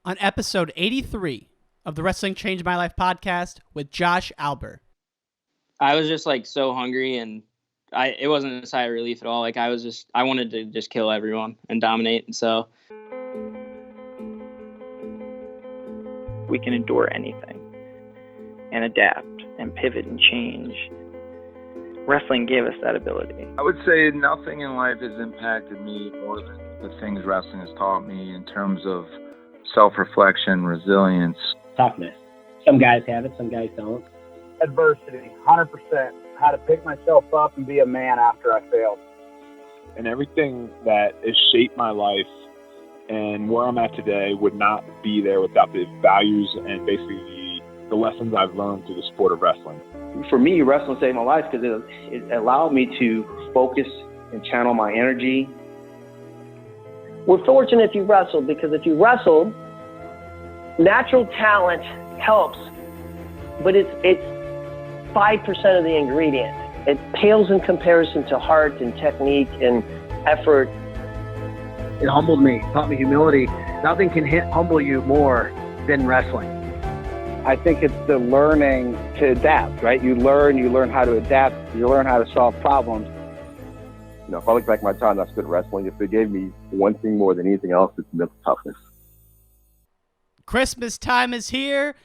on episode 83 of the Wrestling Changed My Life podcast with Josh Alber. I was just like so hungry, and it wasn't a sigh of relief at all. Like I wanted to just kill everyone and dominate. And so we can endure anything and adapt and pivot and change. Wrestling gave us that ability. I would say nothing in life has impacted me more than the things wrestling has taught me in terms of self-reflection, resilience. Toughness. Some guys have it, some guys don't. Adversity, 100%. How to pick myself up and be a man after I failed. And everything that has shaped my life and where I'm at today would not be there without the values and basically the lessons I've learned through the sport of wrestling. For me, wrestling saved my life because it allowed me to focus and channel my energy. We're fortunate if you wrestled, because if you wrestled, natural talent helps, but it's 5% of the ingredient. It pales in comparison to heart and technique and effort. It humbled me, taught me humility. Nothing can humble you more than wrestling. I think it's the learning to adapt, right? You learn how to adapt, you learn how to solve problems. You know, if I look back at my time I spent wrestling, if it gave me one thing more than anything else, it's mental toughness. Christmas time is here,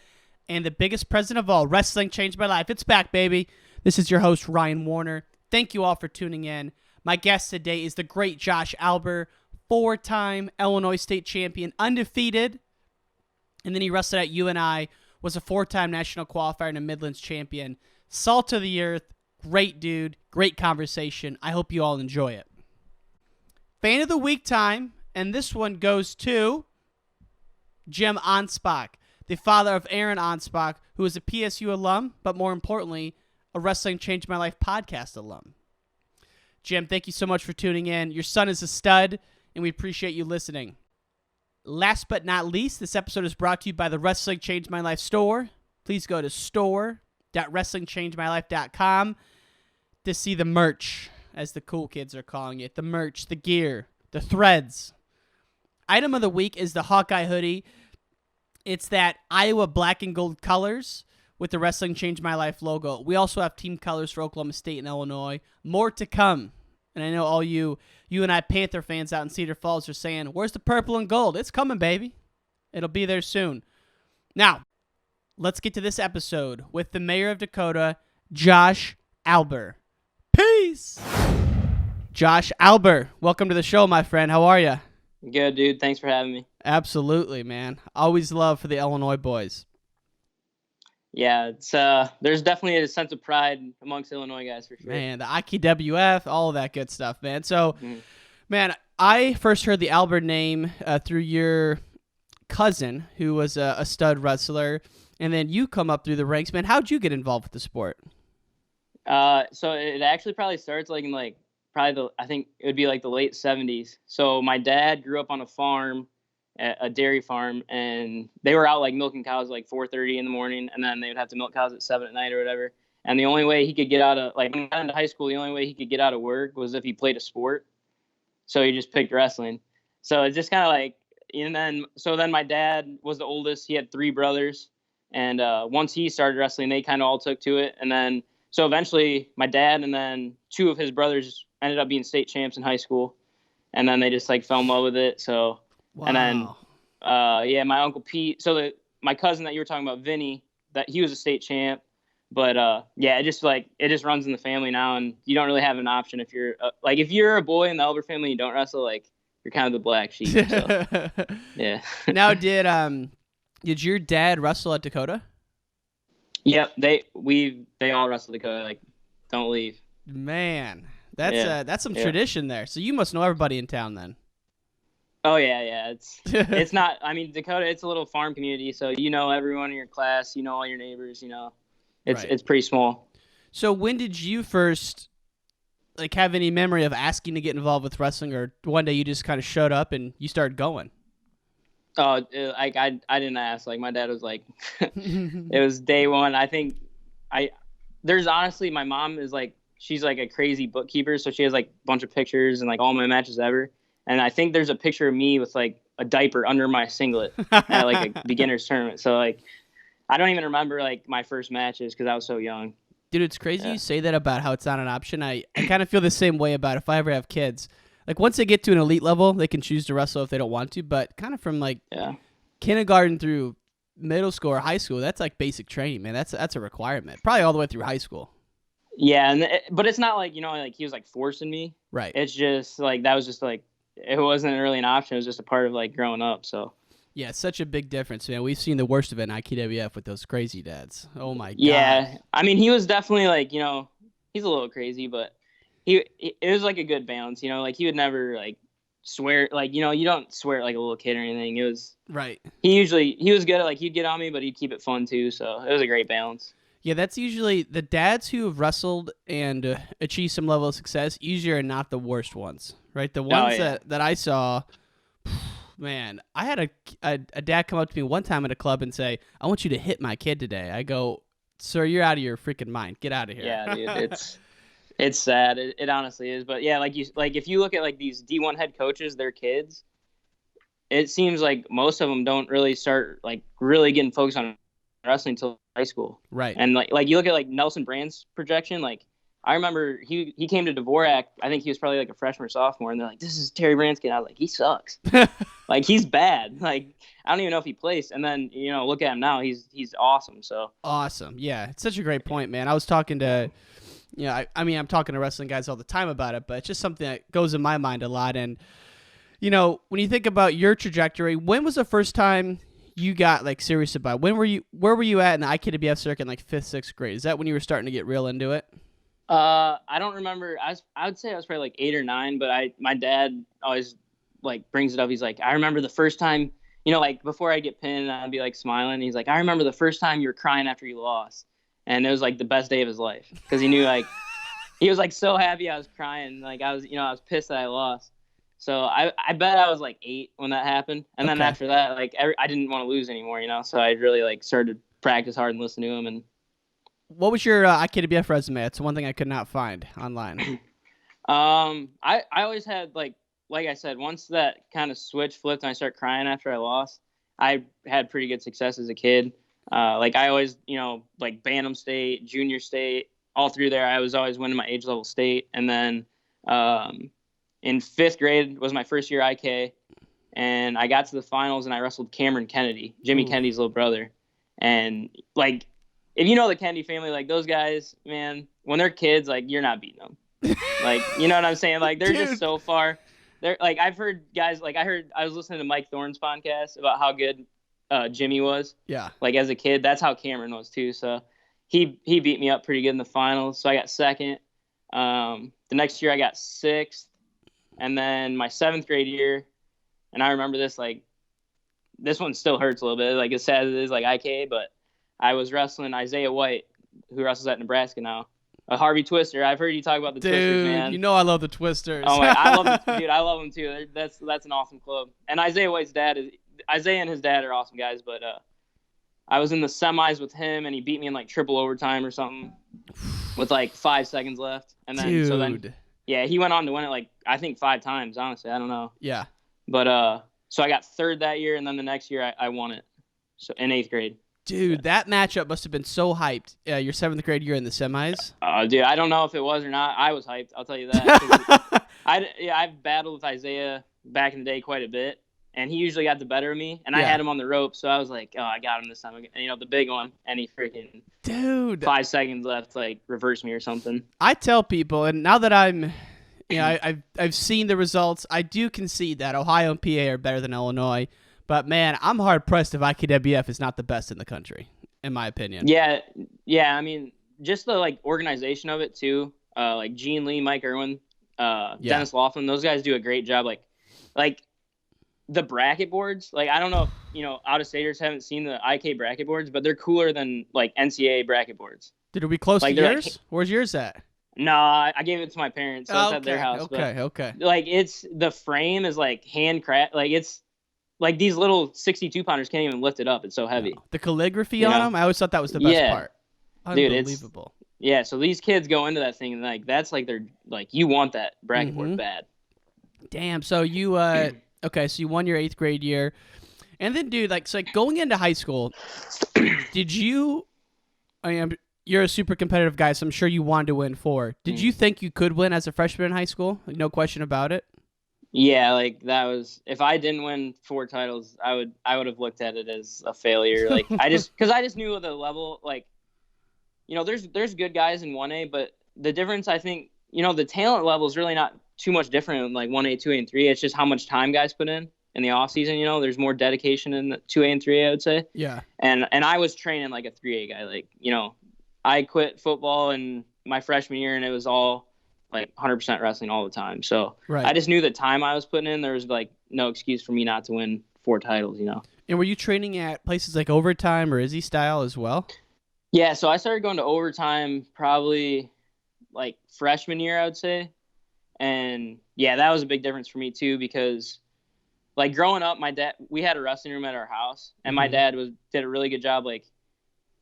and the biggest present of all, wrestling changed my life. It's back, baby. This is your host, Ryan Warner. Thank you all for tuning in. My guest today is the great Josh Alber, 4-time Illinois State champion, undefeated, and then he wrestled at UNI, was a 4-time national qualifier and a Midlands champion. Salt of the earth, great dude, great conversation. I hope you all enjoy it. Fan of the week time, and this one goes to Jim Anspach, the father of Aaron Anspach, who is a PSU alum, but more importantly, a Wrestling Changed My Life podcast alum. Jim, thank you so much for tuning in. Your son is a stud, and we appreciate you listening. Last but not least, this episode is brought to you by the Wrestling Changed My Life store. Please go to store.wrestlingchangemylife.com to see the merch, as the cool kids are calling it. The merch, the gear, the threads. Item of the week is the Hawkeye hoodie. It's that Iowa black and gold colors with the Wrestling Changed My Life logo. We also have team colors for Oklahoma State and Illinois. More to come. And I know all you and I Panther fans out in Cedar Falls are saying, where's the purple and gold? It's coming, baby. It'll be there soon. Now, let's get to this episode with the mayor of Dakota, Josh Alber. Peace! Josh Alber, welcome to the show, my friend. How are you? good, dude. Thanks for having me. Absolutely, man. Always love for the Illinois boys. Yeah, it's there's definitely a sense of pride amongst Illinois guys for sure. Man, the IKWF, all of that good stuff, man. So, man, I first heard the Alber name through your cousin, who was a stud wrestler, and then you come up through the ranks. Man, how'd you get involved with the sport? So it actually probably starts like in I think it would be like the late 70s. So my dad grew up on a farm, a dairy farm, and they were out like milking cows like 4:30 in the morning, and then they would have to milk cows at 7 at night or whatever. And the only way he could get out of, like, when he got into high school, the only way he could get out of work was if he played a sport. So he just picked wrestling. So it's just kind of like, and then my dad was the oldest. He had 3 brothers, and once he started wrestling, they kind of all took to it. And then so eventually my dad and then 2 of his brothers ended up being state champs in high school, and then they just like fell in love with it. So. Wow. And then, my Uncle Pete. So my cousin that you were talking about, Vinny, that he was a state champ. But it just runs in the family now, and you don't really have an option if you're if you're a boy in the Alber family and you don't wrestle, like, you're kind of the black sheep. So, yeah. Now, did your dad wrestle at Dakota? Yep, they all wrestle Dakota. Like, don't leave. Man, that's some tradition there. So you must know everybody in town then. Oh yeah. It's not. I mean, Dakota, it's a little farm community, so you know everyone in your class, you know all your neighbors, you know. It's pretty small. So when did you first have any memory of asking to get involved with wrestling, or one day you just kind of showed up and you started going? Oh, I didn't ask. Like, my dad was like, it was day one. I think there's honestly, my mom is like, she's like a crazy bookkeeper, so she has like a bunch of pictures and like all my matches ever. And I think there's a picture of me with like a diaper under my singlet at like a beginner's tournament. So like, I don't even remember like my first matches because I was so young. Dude, it's crazy you say that about how it's not an option. I kind of feel the same way about if I ever have kids. Like once they get to an elite level, they can choose to wrestle if they don't want to. But kind of from like kindergarten through middle school or high school, that's like basic training, man. That's a requirement. Probably all the way through high school. Yeah, but it's not like, like he was like forcing me. Right. It's just like that was just like it wasn't really an option. It was just a part of like growing up. So. Yeah, it's such a big difference, man. We've seen the worst of it in IKWF with those crazy dads. Oh my god. Yeah, I mean he was definitely like he's a little crazy, but it was like a good balance. Like he would never like swear like you don't swear at like a little kid or anything. It was right. He was good at like he'd get on me, but he'd keep it fun too. So it was a great balance. Yeah, that's usually the dads who have wrestled and achieved some level of success. Usually are not the worst ones, right? The ones that I saw. Man, I had a dad come up to me one time at a club and say, "I want you to hit my kid today." I go, "Sir, you're out of your freaking mind. Get out of here." Yeah, dude, it's sad. It honestly is. But yeah, if you look at like these D1 head coaches, their kids, it seems like most of them don't really start like really getting focused on wrestling until high school. Right. And like you look at like Nelson Brand's projection, like I remember he came to Dvorak. I think he was probably like a freshman or sophomore, and they're like, "This is Terry Brand's kid." I was like, "He sucks. Like he's bad. Like I don't even know if he placed." And then look at him now. He's awesome. So awesome. Yeah, it's such a great point, man. I was talking to, I mean, I'm talking to wrestling guys all the time about it, but it's just something that goes in my mind a lot. And when you think about your trajectory, when was the first time you got like serious about? Where were you at in the IKWF circuit in like 5th, 6th grade? Is that when you were starting to get real into it? I don't remember. I would say I was probably like 8 or 9, but my dad always like brings it up. He's like, I remember the first time, like before I get pinned, I'd be like smiling. He's like, I remember the first time you were crying after you lost, and it was like the best day of his life because he knew like he was like so happy I was crying. Like I was pissed that I lost. So I bet I was like 8 when that happened, and then after that, like I didn't want to lose anymore, So I really like started to practice hard and listen to him. And what was your IKWF resume? It's one thing I could not find online. I always had like I said, once that kind of switch flipped and I started crying after I lost, I had pretty good success as a kid. Like I always, like Bantam State, Junior State, all through there, I was always winning my age level state. And then in 5th grade was my first year IK, and I got to the finals and I wrestled Cameron Kennedy, Jimmy Kennedy's little brother. And like, if you know the Kennedy family, like those guys, man, when they're kids, like you're not beating them. Like, you know what I'm saying? Like they're just so far. They're like, I've heard guys, like I was listening to Mike Thorne's podcast about how good Jimmy was. Yeah. Like as a kid, that's how Cameron was too. So he beat me up pretty good in the finals. So I got 2nd. The next year I got 6th. And then my 7th grade year, and I remember this, like, this one still hurts a little bit, like as sad as it is, like IK, but I was wrestling Isaiah White, who wrestles at Nebraska now. A Harvey Twister. I've heard you talk about the Twisters, man. You know I love the Twisters. Oh my, I love them, dude. I love them too. That's an awesome club. And Isaiah White's Isaiah and his dad are awesome guys. But I was in the semis with him, and he beat me in like triple overtime or something, with like 5 seconds left. And then yeah, he went on to win it like I think 5 times. Honestly, I don't know. Yeah. But so I got 3rd that year, and then the next year I won it. So in 8th grade. Dude, that matchup must have been so hyped. Your 7th grade year in the semis. Dude, I don't know if it was or not. I was hyped. I'll tell you that. I've battled with Isaiah back in the day quite a bit, and he usually got the better of me. And I had him on the rope, so I was like, "Oh, I got him this time." And, the big one, and he freaking 5 seconds left, like reverse me or something. I tell people, and now that I'm, I've seen the results, I do concede that Ohio and PA are better than Illinois. But, man, I'm hard-pressed if IKWF is not the best in the country, in my opinion. Yeah. I mean, just the, like, organization of it, too. Like, Gene Lee, Mike Irwin, Dennis Laughlin, those guys do a great job. Like the bracket boards, like, I don't know if, out-of-staters haven't seen the IK bracket boards, but they're cooler than, like, NCAA bracket boards. Did it be close to yours? Like, where's yours at? No, I gave it to my parents, so it's at their house. Okay. Like, the frame is, like, handcrafted. Like, it's... Like, these little 62-pounders can't even lift it up. It's so heavy. No. The calligraphy on them, I always thought that was the best part. Unbelievable. Dude, so these kids go into that thing, and, like, that's, like, they're, like, you want that bracket board bad. Damn, so you Okay, so you won your 8th grade year. And then, dude, like, so like going into high school, did you, you're a super competitive guy, so I'm sure you wanted to win 4. Did you think you could win as a freshman in high school? Like, no question about it? Yeah, like that was, if I didn't win 4 titles, I would have looked at it as a failure. Like I just knew the level, like, there's good guys in 1A, but the difference, I think, the talent level is really not too much different in like 1A, 2A, and 3A. It's just how much time guys put in the off season. There's more dedication in the 2A and 3A, I would say. Yeah. And I was training like a 3A guy. Like, I quit football in my freshman year, and it was all like 100% wrestling all the time. So right. I just knew the time I was putting in, there was like no excuse for me not to win 4 titles, And were you training at places like Overtime or Izzy Style as well? Yeah, so I started going to Overtime probably like freshman year, I would say. And yeah, that was a big difference for me too, because like growing up, we had a wrestling room at our house, and my dad did a really good job. Like,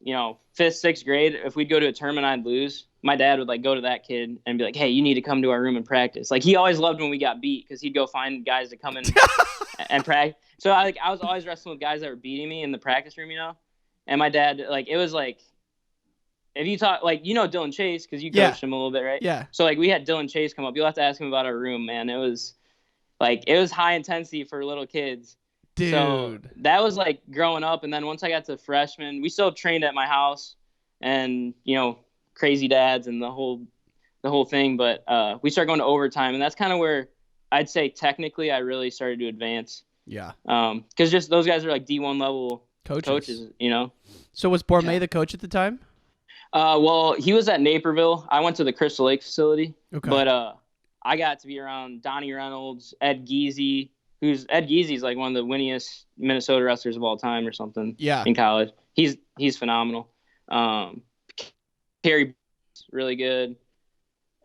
5th, 6th grade, if we'd go to a tournament, I'd lose. My dad would like go to that kid and be like, "Hey, you need to come to our room and practice." Like he always loved when we got beat, because he'd go find guys to come in and practice. So I was always wrestling with guys that were beating me in the practice room, And my dad, like, it was like, if you talk, like, Dylan Chase, because you coached him a little bit, right? Yeah. So like we had Dylan Chase come up. You'll have to ask him about our room, man. It was high intensity for little kids. Dude. So that was like growing up. And then once I got to freshman, we still trained at my house, and, crazy dads and the whole thing. But we started going to Overtime, and that's kind of where I'd say technically I really started to advance. Yeah. Because just those guys are like D1 level coaches. So was Bourmet the coach at the time? Well, he was at Naperville. I went to the Crystal Lake facility. Okay. But I got to be around Donnie Reynolds, Ed Geezy, Ed Geezy's like one of the winningest Minnesota wrestlers of all time or something. Yeah. In college. He's phenomenal. Terry, really good.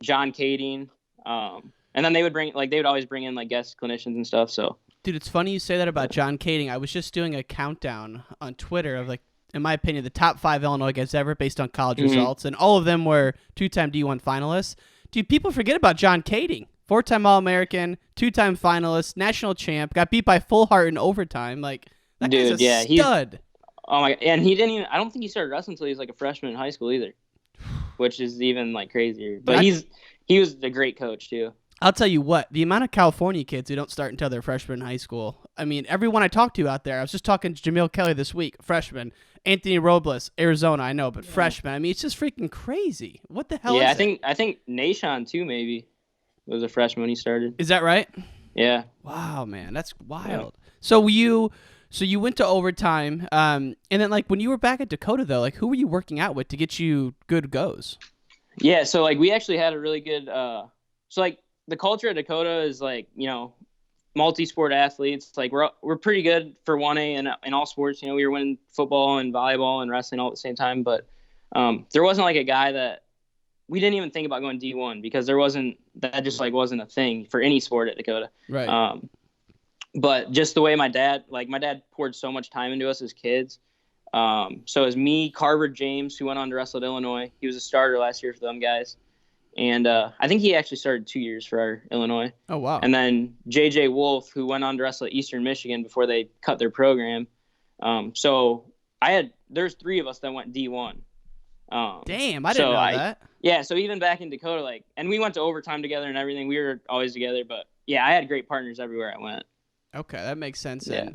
John Kading. And then they would always bring in like guest clinicians and stuff. So, dude, it's funny you say that about John Kading. I was just doing a countdown on Twitter of like, in my opinion, the top 5 Illinois guys ever based on college results, and all of them were 2-time D1 finalists. Dude, people forget about John Kading. 4-time All-American, 2-time finalist, national champ, got beat by Full Heart in overtime. Like, that guy's a stud. Oh my God. And I don't think he started wrestling until he was like a freshman in high school either, which is even like crazier. But he was a great coach too. I'll tell you what, the amount of California kids who don't start until they're freshmen in high school. I mean, everyone I talked to out there, I was just talking to Jamil Kelly this week, freshman. Anthony Robles, Arizona, I know, but freshman. I mean, it's just freaking crazy. What the hell is it? I think Nashon too maybe was a freshman when he started. Is that right? Yeah. Wow, man, that's wild. Yeah. So you went to Overtime, and then like when you were back at Dakota though, like who were you working out with to get you good goes? Yeah, so like we actually had a really good so like the culture at Dakota is like, multi-sport athletes. Like we're pretty good for 1A and in all sports. We were winning football and volleyball and wrestling all at the same time, but there wasn't like a guy that we didn't even think about going D1, because that just like wasn't a thing for any sport at Dakota. Right. But just the way my dad poured so much time into us as kids. So it was me, Carver James, who went on to wrestle at Illinois. He was a starter last year for them guys. And I think he actually started 2 years for our Illinois. Oh, wow. And then J.J. Wolf, who went on to wrestle at Eastern Michigan before they cut their program. So there's 3 of us that went D1. Damn, I didn't know that. Yeah, so even back in Dakota, and we went to Overtime together and everything. We were always together. But, yeah, I had great partners everywhere I went. Okay, that makes sense. Yeah.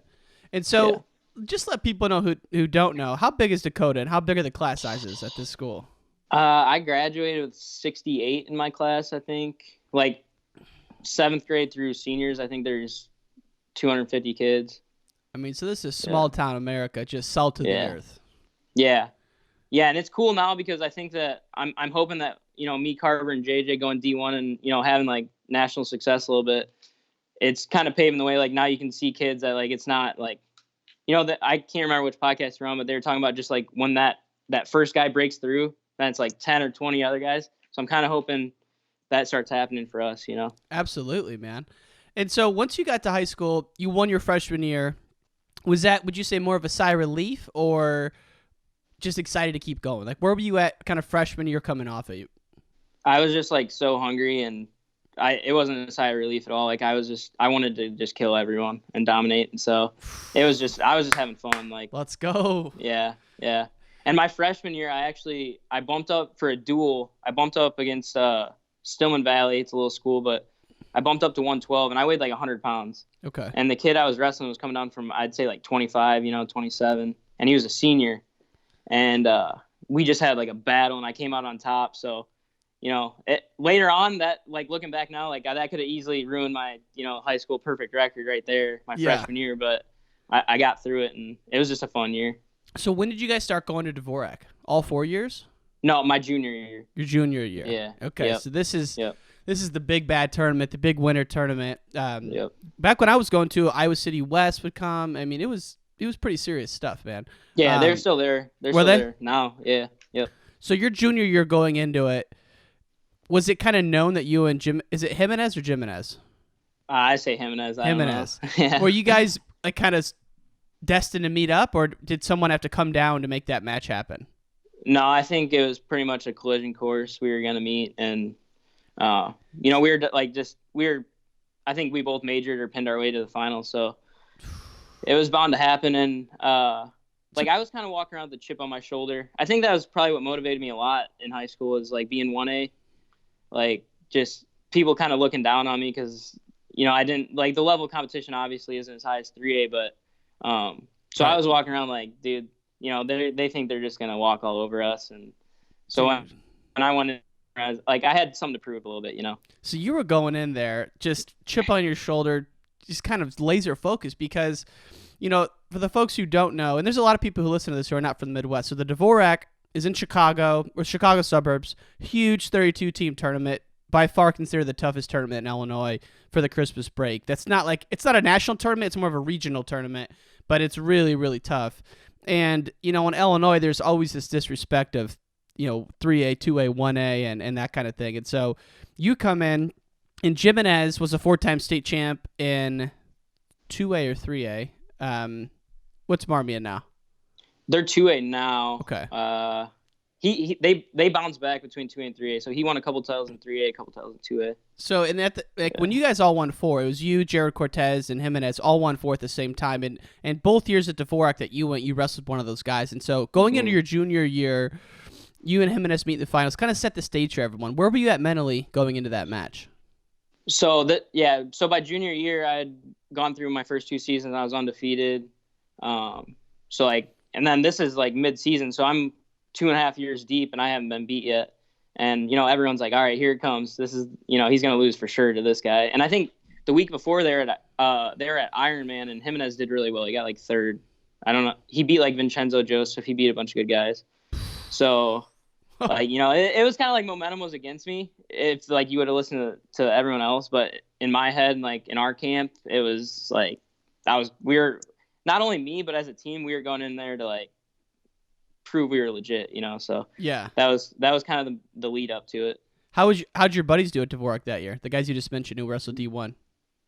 And so just let people know who don't know, how big is Dakota and how big are the class sizes at this school? I graduated with 68 in my class, I think. Like 7th grade through seniors, I think there's 250 kids. I mean, so this is small town America, just salt to the earth. Yeah. Yeah, and it's cool now because I think that I'm hoping that, me, Carver, and JJ going D1 and, having like national success a little bit, it's kind of paving the way. Like now you can see kids that like, it's not like, that I can't remember which podcast you're on, but they were talking about just like when that first guy breaks through, then it's like 10 or 20 other guys. So I'm kind of hoping that starts happening for us, Absolutely, man. And so once you got to high school, you won your freshman year. Was that, would you say, more of a sigh of relief or just excited to keep going? Like, where were you at kind of freshman year coming off of you? I was just like so hungry, and it wasn't a sigh of relief at all. Like I wanted to just kill everyone and dominate. And so I was just having fun. Like, let's go. Yeah. Yeah. And my freshman year, I bumped up for a duel. I bumped up against Stillman Valley. It's a little school, but I bumped up to 112 and I weighed like 100 pounds. Okay. And the kid I was wrestling was coming down from, I'd say like 25, 27, and he was a senior. And we just had like a battle and I came out on top. So, later on that, like looking back now, like that could have easily ruined my, high school perfect record right there, my freshman year, but I got through it and it was just a fun year. So when did you guys start going to Dvorak? All 4 years? No, my junior year. Your junior year. Yeah. Okay. Yep. So this is Yep. this is the big bad tournament, the big winter tournament. Yep. Back when I was going to, Iowa City West would come. I mean, it was pretty serious stuff, man. Yeah, they're still there. They're were still they? there now. Yeah. Yep. So your junior year going into it, was it kind of known that you and is it Jimenez or Jimenez? I say Jimenez. Jimenez. Yeah. Were you guys like kind of destined to meet up, or did someone have to come down to make that match happen? No, I think it was pretty much a collision course. We were going to meet, and we were I think we both majored or pinned our way to the finals, so it was bound to happen. And I was kind of walking around with a chip on my shoulder. I think that was probably what motivated me a lot in high school, is like being 1A, like just people kind of looking down on me because I didn't like the level of competition obviously isn't as high as 3A, but so I was walking around like, dude, they think they're just gonna walk all over us, and so when I went in, I had something to prove a little bit, So you were going in there, just chip on your shoulder, just kind of laser focused, because for the folks who don't know, and there's a lot of people who listen to this who are not from the Midwest. So the Dvorak is in Chicago, or Chicago suburbs, huge 32-team tournament, by far considered the toughest tournament in Illinois for the Christmas break. It's not a national tournament, it's more of a regional tournament, but it's really, really tough. And, in Illinois, there's always this disrespect of, 3A, 2A, 1A, and that kind of thing. And so you come in, and Jimenez was a 4-time state champ in 2A or 3A. What's Marmion now? They're 2A now. Okay. They bounce back between 2A and 3A. So he won a couple titles in 3A, a couple titles in 2A. So when you guys all won 4, it was you, Jered, Cortez, and Jimenez all won 4 at the same time. And both years at Dvorak that you went, you wrestled one of those guys. And so going into your junior year, you and Jimenez meet in the finals, kind of set the stage for everyone. Where were you at mentally going into that match? So by junior year, I had gone through my first 2 seasons. I was undefeated. And then this is like mid-season, so I'm 2.5 years deep and I haven't been beat yet. And, everyone's like, all right, here it comes. This is, he's going to lose for sure to this guy. And I think the week before they were at Ironman, and Jimenez did really well. He got like 3rd. I don't know. He beat like Vincenzo Joseph. He beat a bunch of good guys. So, it was kind of like momentum was against me. If like you would have listened to everyone else, but in my head, like in our camp, it was like, we were not only me, but as a team, we were going in there to like prove we were legit, so yeah, that was kind of the lead up to it. How'd your buddies do at Dvorak that year? The guys you just mentioned who wrestled D1.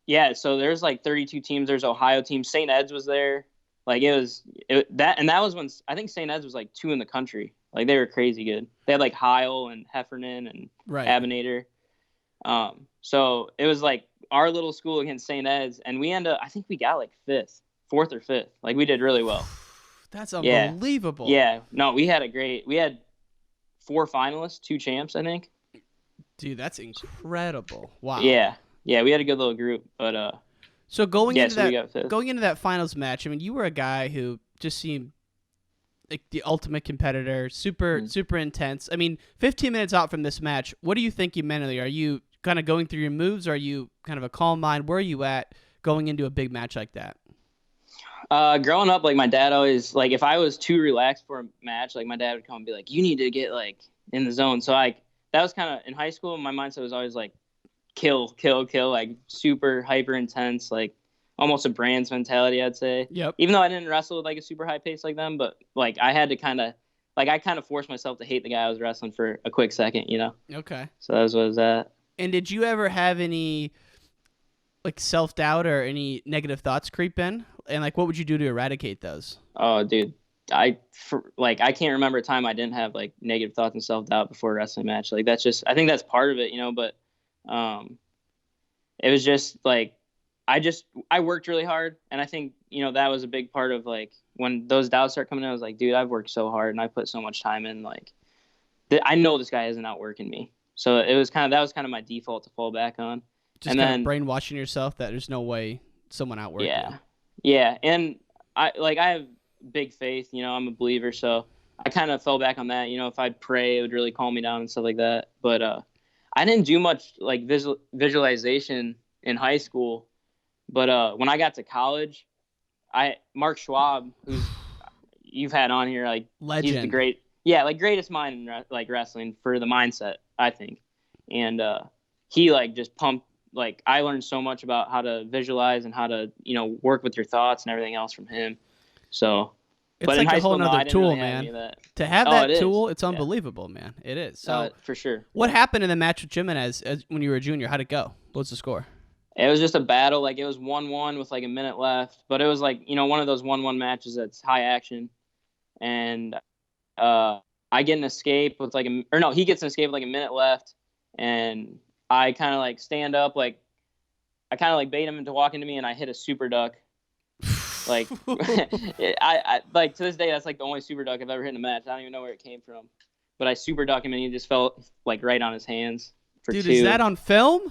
Yeah, so there's like 32 teams. There's Ohio teams. St. Ed's was there. Like that was when I think St. Ed's was like 2 in the country. Like they were crazy good. They had like Heil and Heffernan and Abinator. So it was like our little school against St. Ed's, and I think we got like 4th or 5th. Like we did really well. That's unbelievable. Yeah. No, we had 4 finalists, 2 champs, I think. Dude, that's incredible. Wow. Yeah. Yeah, we had a good little group, but so going into that finals match, I mean, you were a guy who just seemed like the ultimate competitor, super intense. I mean, 15 minutes out from this match, what are you thinking mentally? Are you kind of going through your moves? Are you kind of a calm mind? Where are you at going into a big match like that? Growing up, like my dad always, like if I was too relaxed for a match, like my dad would come and be like, you need to get like in the zone. So that was kind of in high school. My mindset was always like kill, like super hyper intense, like almost a Brands mentality, I'd say. Yep. Even though I didn't wrestle with like a super high pace like them, but like I had to I kind of forced myself to hate the guy I was wrestling for a quick second, Okay. So that was what it was at. And did you ever have any like self-doubt or any negative thoughts creep in? And like, what would you do to eradicate those? Oh, dude, I can't remember a time I didn't have like negative thoughts and self-doubt before a wrestling match. Like I think that's part of it, but it was just like I worked really hard, and I think that was a big part of like when those doubts start coming in. I was like, dude, I've worked so hard and I put so much time in. Like, I know this guy isn't outworking me. So that was kind of my default to fall back on. Just and kind then of brainwashing yourself that there's no way someone outworked you. Yeah, and I have big faith. I'm a believer, so I kind of fell back on that. If I'd pray, it would really calm me down and stuff like that. But I didn't do much like visualization in high school. But when I got to college, Mark Schwab, who's you've had on here, like legend. He's the greatest mind in like wrestling for the mindset, I think. And he like just pumped. Like I learned so much about how to visualize and how to work with your thoughts and everything else from him. So it's like a whole nother tool, man. To have that tool, it's unbelievable, man. It is. So for sure. What happened in the match with Jimenez when you were a junior? How'd it go? What's the score? It was just a battle. Like it was 1-1 with like a minute left, but it was like one of those 1-1 matches that's high action, and I get an escape with he gets an escape with like a minute left, and I kind of like stand up, like I kind of like bait him into walking to me, and I hit a super duck. Like I like to this day, that's like the only super duck I've ever hit in a match. I don't even know where it came from, but I super duck him, and he just fell like right on his hands for Dude, 2. Is that on film?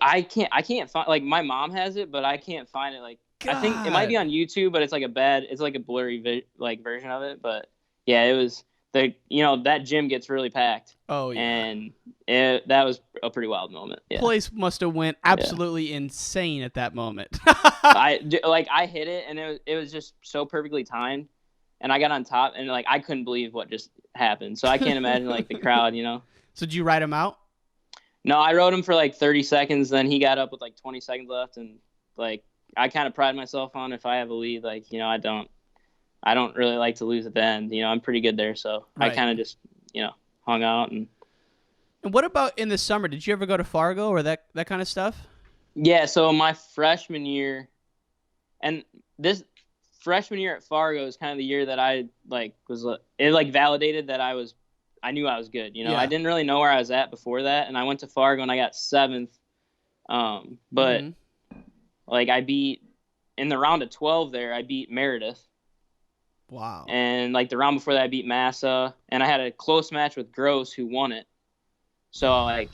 I can't find, like my mom has it, but I can't find it. Like God. I think it might be on YouTube, but it's like a blurry version of it. But yeah, it was that gym gets really packed. Oh yeah, and that was a pretty wild moment. Yeah. Place must have went absolutely insane at that moment. I hit it, and it was just so perfectly timed, and I got on top, and like I couldn't believe what just happened. So I can't imagine like the crowd. So did you write him out? No, I rode him for like 30 seconds. Then he got up with like 20 seconds left, and like I kind of pride myself on if I have a lead, like I don't really like to lose at the end. I'm pretty good there, so right. I kind of just hung out. And what about in the summer? Did you ever go to Fargo or that kind of stuff? Yeah, so my freshman year, and this freshman year at Fargo is kind of the year that I validated that I knew I was good. I didn't really know where I was at before that, and I went to Fargo and I got 7th. But like I beat in the round of 12 there, I beat Meredith. Wow. And like the round before that, I beat Massa, and I had a close match with Gross, who won it. So like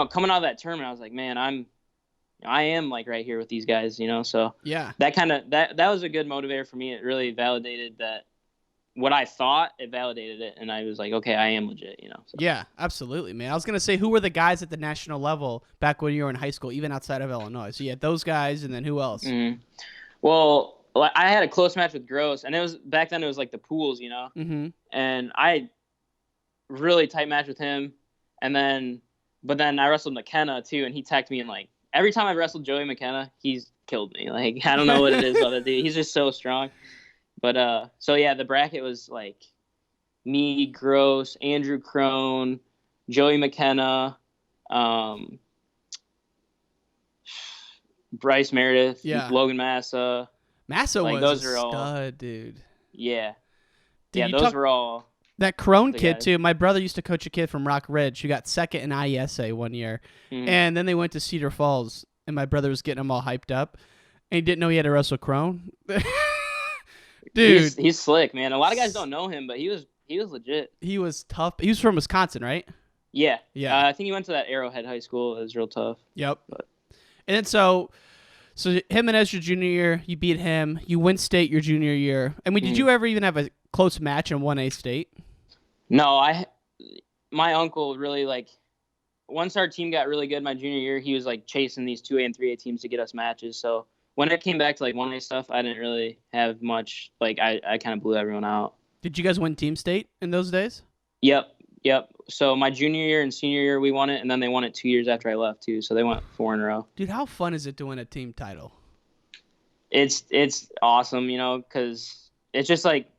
coming out of that tournament, I was like, man, I am like right here with these guys. So yeah, that was a good motivator for me. It really validated that. What I thought, it validated it, and I was like, okay, I am legit, So. Yeah, absolutely, man. I was going to say, who were the guys at the national level back when you were in high school, even outside of Illinois? So you had those guys, and then who else? Mm-hmm. Well, I had a close match with Gross, and back then it was like the pools, Mm-hmm. And I really tight match with him, but then I wrestled McKenna too, and he teched me, and like every time I wrestled Joey McKenna, he's killed me. Like I don't know what it is about that dude. He's just so strong. But so yeah, the bracket was like me, Gross, Andrew Crone, Joey McKenna, Bryce Meredith, Logan Massa. Massa like, was those a are all, stud, dude. Yeah. Dude, those were all. That Crone kid, guys. Too. My brother used to coach a kid from Rock Ridge who got second in IESA one year. Mm-hmm. And then they went to Cedar Falls, and my brother was getting him all hyped up. And he didn't know he had to wrestle Crone. Dude, he's slick, man. A lot of guys don't know him, but he was legit. He was tough. He was from Wisconsin, right? Yeah. Yeah. I think he went to that Arrowhead High School. It was real tough. Yep. And then so Jimenez your junior year, you beat him. You win state your junior year. I mean, did you ever even have a close match in 1A state? No, my uncle really once our team got really good my junior year, he was like chasing these 2A and 3A teams to get us matches. So when it came back to like 1A stuff, I didn't really have much. Like I kind of blew everyone out. Did you guys win team state in those days? Yep. So my junior year and senior year we won it, and then they won it 2 years after I left too. So they went 4 in a row. Dude, how fun is it to win a team title? It's awesome, because it's just like,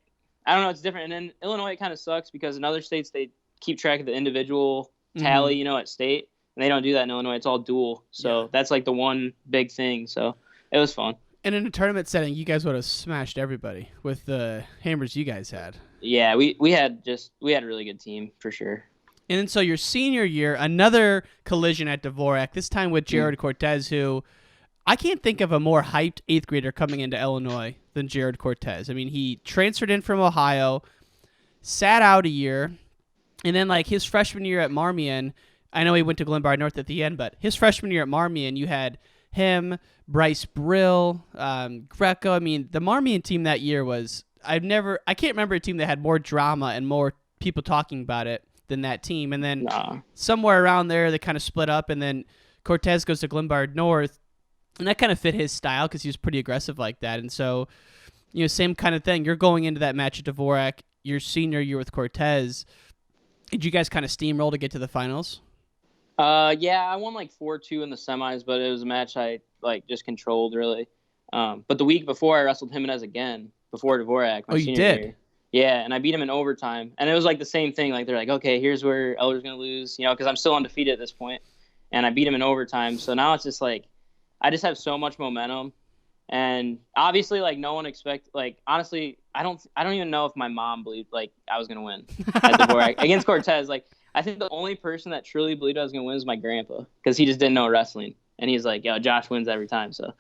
I don't know, it's different. And in Illinois, it kind of sucks because in other states they keep track of the individual tally, at state, and they don't do that in Illinois. It's all dual. So that's like the one big thing. So it was fun. And in a tournament setting, you guys would have smashed everybody with the hammers you guys had. Yeah, we had a really good team for sure. And then so your senior year, another collision at Dvorak, this time with Jered Cortez, who I can't think of a more hyped 8th grader coming into Illinois than Jered Cortez. I mean, he transferred in from Ohio, sat out a year, and then like his freshman year at Marmion, I know he went to Glenbard North at the end, but his freshman year at Marmion, you had him, Bryce Brill, Greco. I mean, the Marmion team that year was, I can't remember a team that had more drama and more people talking about it than that team. And then somewhere around there, they kind of split up, and then Cortez goes to Glenbard North, and that kind of fit his style because he was pretty aggressive like that. And so, same kind of thing. You're going into that match at Dvorak, your senior year with Cortez. Did you guys kind of steamroll to get to the finals? Yeah, I won like 4-2 in the semis, but it was a match I just controlled really. But the week before, I wrestled Jimenez again before Dvorak. Oh, you did? Year. Yeah, and I beat him in overtime. And it was like the same thing. Like they're like, okay, here's where Elder's gonna lose, because I'm still undefeated at this point, and I beat him in overtime. So now it's just like, I just have so much momentum, and obviously like no one honestly, I don't even know if my mom believed like I was gonna win at Dvorak against Cortez. Like I think the only person that truly believed I was gonna win was my grandpa, because he just didn't know wrestling, and he's like, yo, Josh wins every time. So,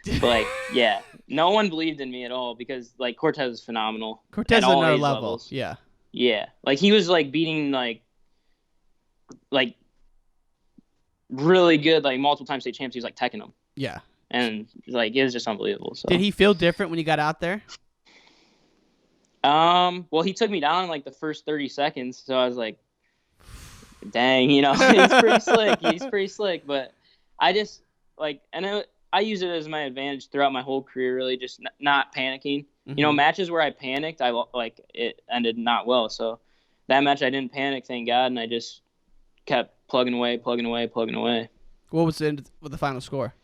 but like, yeah, no one believed in me at all, because like Cortez is phenomenal. Cortez at is all another age level. levels. Yeah. Yeah, like he was like beating like really good like multiple time state champs. He was like teching them. Yeah. And like it was just unbelievable. So. Did he feel different when you got out there? Well, he took me down in like the first 30 seconds, so I was like, dang, he's pretty slick. He's pretty slick, but I just I use it as my advantage throughout my whole career, really, just not panicking. Mm-hmm. Matches where I panicked, it ended not well. So that match I didn't panic, thank God, and I just kept plugging away. What was the final score?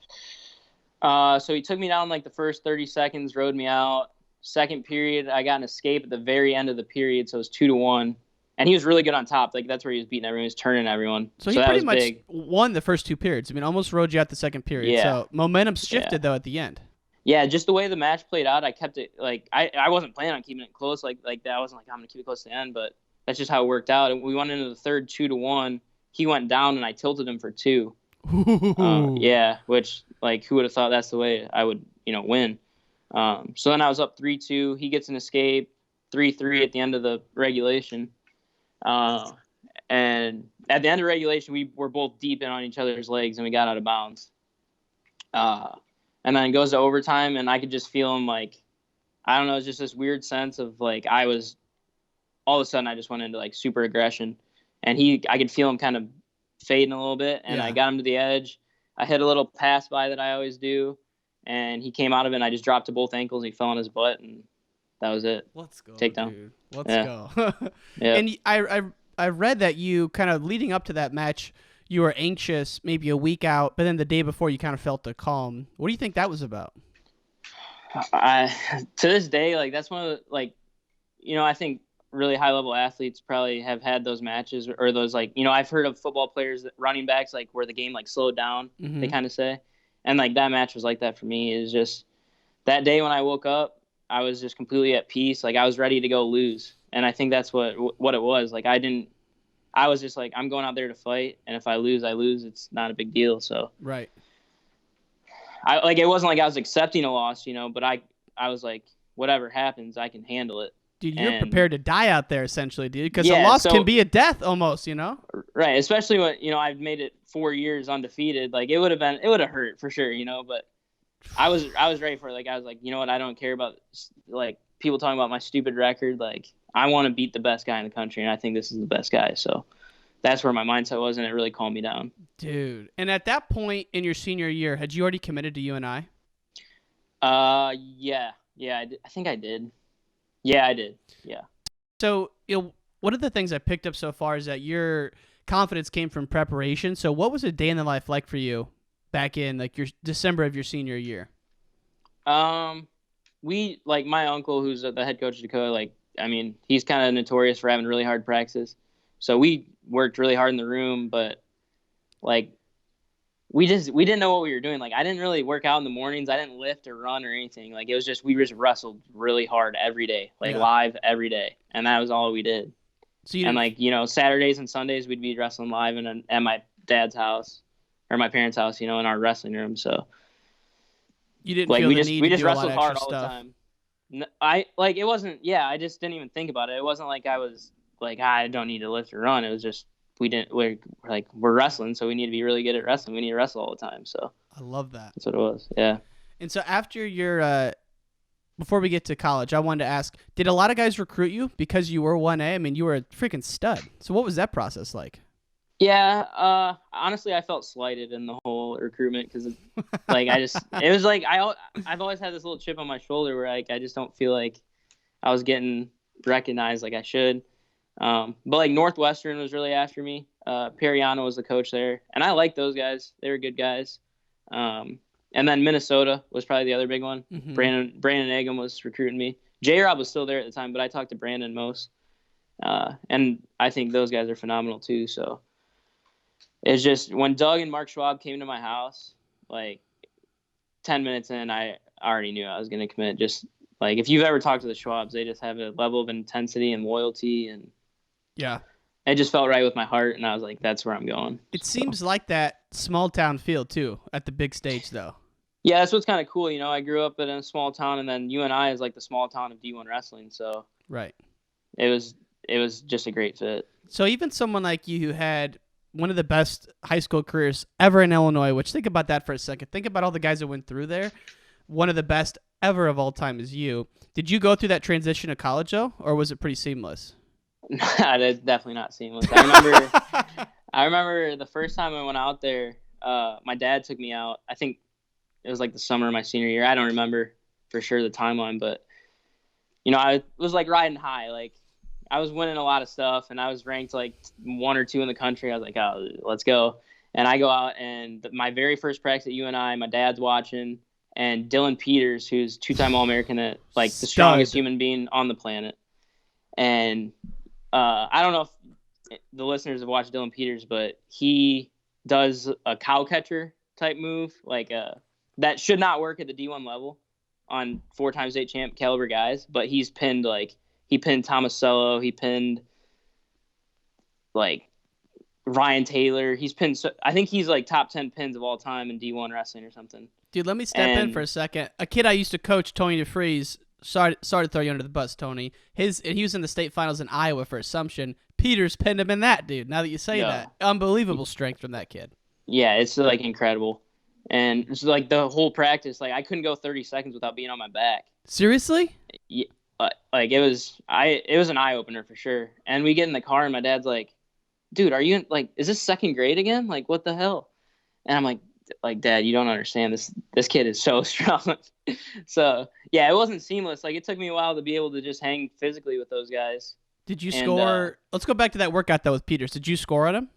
So he took me down like the first 30 seconds, rode me out. Second period, I got an escape at the very end of the period, so it was 2-1. And he was really good on top. Like that's where he was beating everyone. He was turning everyone. So he pretty much won the first 2 periods. I mean, almost rode you out the second period. Yeah. So momentum shifted though at the end. Yeah, just the way the match played out, I kept it like I wasn't planning on keeping it close like that. I wasn't like, I'm gonna keep it close to the end, but that's just how it worked out. And we went into the third 2-1. He went down and I tilted him for 2. Yeah, which like who would have thought that's the way I would win. So then I was up 3-2. He gets an escape, 3-3 at the end of the regulation. And at the end of regulation, we were both deep in on each other's legs and we got out of bounds. And then it goes to overtime, and I could just feel him like, I don't know, it's just this weird sense of like all of a sudden I just went into like super aggression, and I could feel him kind of fading a little bit, and I got him to the edge. I hit a little pass by that I always do, and he came out of it, and I just dropped to both ankles, and he fell on his butt, and that was it. Let's go, takedown. Dude. Let's go. Yeah. And I read that you kind of leading up to that match, you were anxious maybe a week out, but then the day before you kind of felt the calm. What do you think that was about? To this day, like that's one of the, I think really high level athletes probably have had those matches or those I've heard of football players, running backs, like where the game like slowed down, mm-hmm. they kind of say. And like that match was like that for me. It was just that day when I woke up, I was just completely at peace. Like I was ready to go lose. And I think that's what it was. Like I was just like, I'm going out there to fight, and if I lose, I lose. It's not a big deal. So right. It wasn't like I was accepting a loss, but I was like, whatever happens, I can handle it. Dude, you're prepared to die out there, essentially, dude, because a loss can be a death almost, Right, especially when I've made it 4 years undefeated. Like it would have hurt for sure, but I was ready for it. Like I was like, you know what, I don't care about like people talking about my stupid record. Like I want to beat the best guy in the country, and I think this is the best guy. So that's where my mindset was, and it really calmed me down. Dude, and at that point in your senior year, had you already committed to UNI? Yeah, I think I did. Yeah, I did. Yeah. So, one of the things I picked up so far is that your confidence came from preparation. So, what was a day in the life like for you back in like your December of your senior year? We my uncle, who's the head coach of Dakota, he's kind of notorious for having really hard practices. So we worked really hard in the room, but we didn't know what we were doing. Like I didn't really work out in the mornings. I didn't lift or run or anything. Like it was just we just wrestled really hard every day, live every day, and that was all we did. So you and didn't, like, Saturdays and Sundays we'd be wrestling live at my dad's house or my parents' house, in our wrestling room. So you didn't like feel we the just need we to just do a lot wrestled of hard extra all the stuff. time. It wasn't, I just didn't even think about it. It wasn't like I was like, I don't need to lift or run. It was just we're wrestling, so we need to be really good at wrestling. We need to wrestle all the time. So I love that. that's what it was. Yeah. And so after your before we get to college, I wanted to ask, did a lot of guys recruit you because you were 1A? I mean, you were a freaking stud. So what was that process like? Yeah, honestly, I felt slighted in the whole recruitment because, it was like I've always had this little chip on my shoulder where I just don't feel like I was getting recognized like I should. But like Northwestern was really after me. Periano was the coach there, and I liked those guys. They were good guys. And then Minnesota was probably the other big one. Mm-hmm. Brandon Agam was recruiting me. J-Rob was still there at the time, but I talked to Brandon most. And I think those guys are phenomenal too. So it's just when Doug and Mark Schwab came to my house, like 10 minutes in, I already knew I was going to commit. Just like if you've ever talked to the Schwabs, they just have a level of intensity and loyalty, and Yeah. it just felt right with my heart, and I was like, that's where I'm going. It seems like that small town feel too at the big stage though. Yeah, that's what's kind of cool. I grew up in a small town, and then UNI is like the small town of D1 wrestling. So Right. it was just a great fit. So even someone like you who had one of the best high school careers ever in Illinois, which think about that for a second. Think about all the guys that went through there. One of the best ever of all time is you. Did you go through that transition to college though, or was it pretty seamless? That's definitely not seamless. I remember the first time I went out there, my dad took me out. I think it was like the summer of my senior year. I don't remember for sure the timeline, but I was like riding high. Like I was winning a lot of stuff, and I was ranked like 1 or 2 in the country. I was like, oh, let's go. And I go out, and my very first practice at UNI, my dad's watching, and Dylan Peters, who's 2-time All-American at like the strongest human being on the planet. And I don't know if the listeners have watched Dylan Peters, but he does a cow catcher type move, like that should not work at the D1 level on 4-time state champ caliber guys. But he's pinned he pinned Tomasello, he pinned like Ryan Taylor. He's pinned. I think he's like top 10 pins of all time in D1 wrestling or something. Dude, let me step in for a second. A kid I used to coach, Tony DeFries. Sorry to throw you under the bus, Tony. He was in the state finals in Iowa for Assumption. Peters pinned him in that, dude. Now that you say that, unbelievable strength from that kid. Yeah, it's like incredible, and it's like the whole practice. Like I couldn't go 30 seconds without being on my back. Seriously? Yeah, like it was an eye opener for sure. And we get in the car, and my dad's like, "Dude, are you is this second grade again? Like what the hell?" And I'm like, Dad, you don't understand. This kid is so strong. So yeah, it wasn't seamless. Like it took me a while to be able to just hang physically with those guys. Did you score? Let's go back to that workout though with Peters. Did you score on him?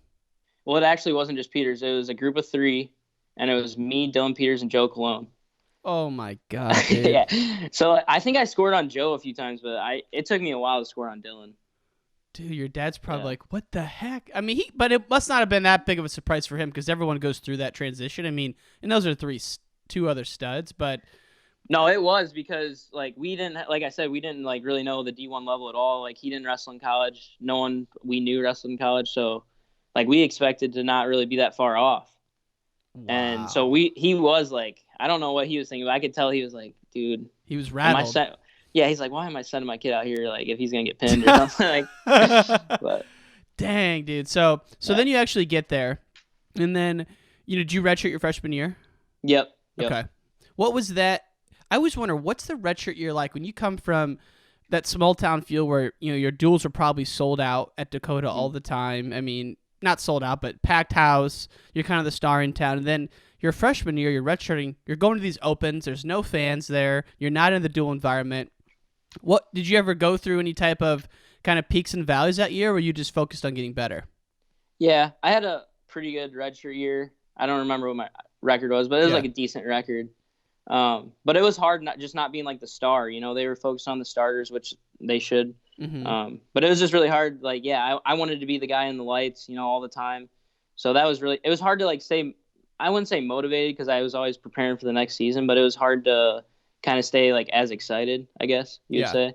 Well, it actually wasn't just Peters. It was a group of 3, and it was me, Dylan Peters, and Joe Cologne. Oh my God, dude. Yeah. So I think I scored on Joe a few times, but it took me a while to score on Dylan. Dude, your dad's probably like, what the heck? I mean, but it must not have been that big of a surprise for him because everyone goes through that transition. I mean, and those are 2 other studs, but. No, it was because we didn't, like I said, we didn't really know the D1 level at all. Like he didn't wrestle in college. No one we knew wrestled in college. So we expected to not really be that far off. Wow. And so he was I don't know what he was thinking, but I could tell he was like, dude. He was rattled. Yeah, he's like, why am I sending my kid out here if he's gonna get pinned or something? But dang, dude. So then you actually get there, and then did you redshirt your freshman year? Yep. Okay. What was that? I always wonder what's the redshirt year like when you come from that small town feel where your duels are probably sold out at Dakota all the time. I mean, not sold out, but packed house. You're kind of the star in town, and then your freshman year, you're redshirting. You're going to these opens. There's no fans there. You're not in the dual environment. What did you ever go through any type of kind of peaks and valleys that year, or were you just focused on getting better? Yeah, I had a pretty good redshirt year. I don't remember what my record was, but it was a decent record. But it was hard not being the star. They were focused on the starters, which they should. Mm-hmm. But it was just really hard. I wanted to be the guy in the lights, all the time. So that was it was hard to stay. I wouldn't say motivated because I was always preparing for the next season, but it was hard to kind of stay as excited, I guess you would say.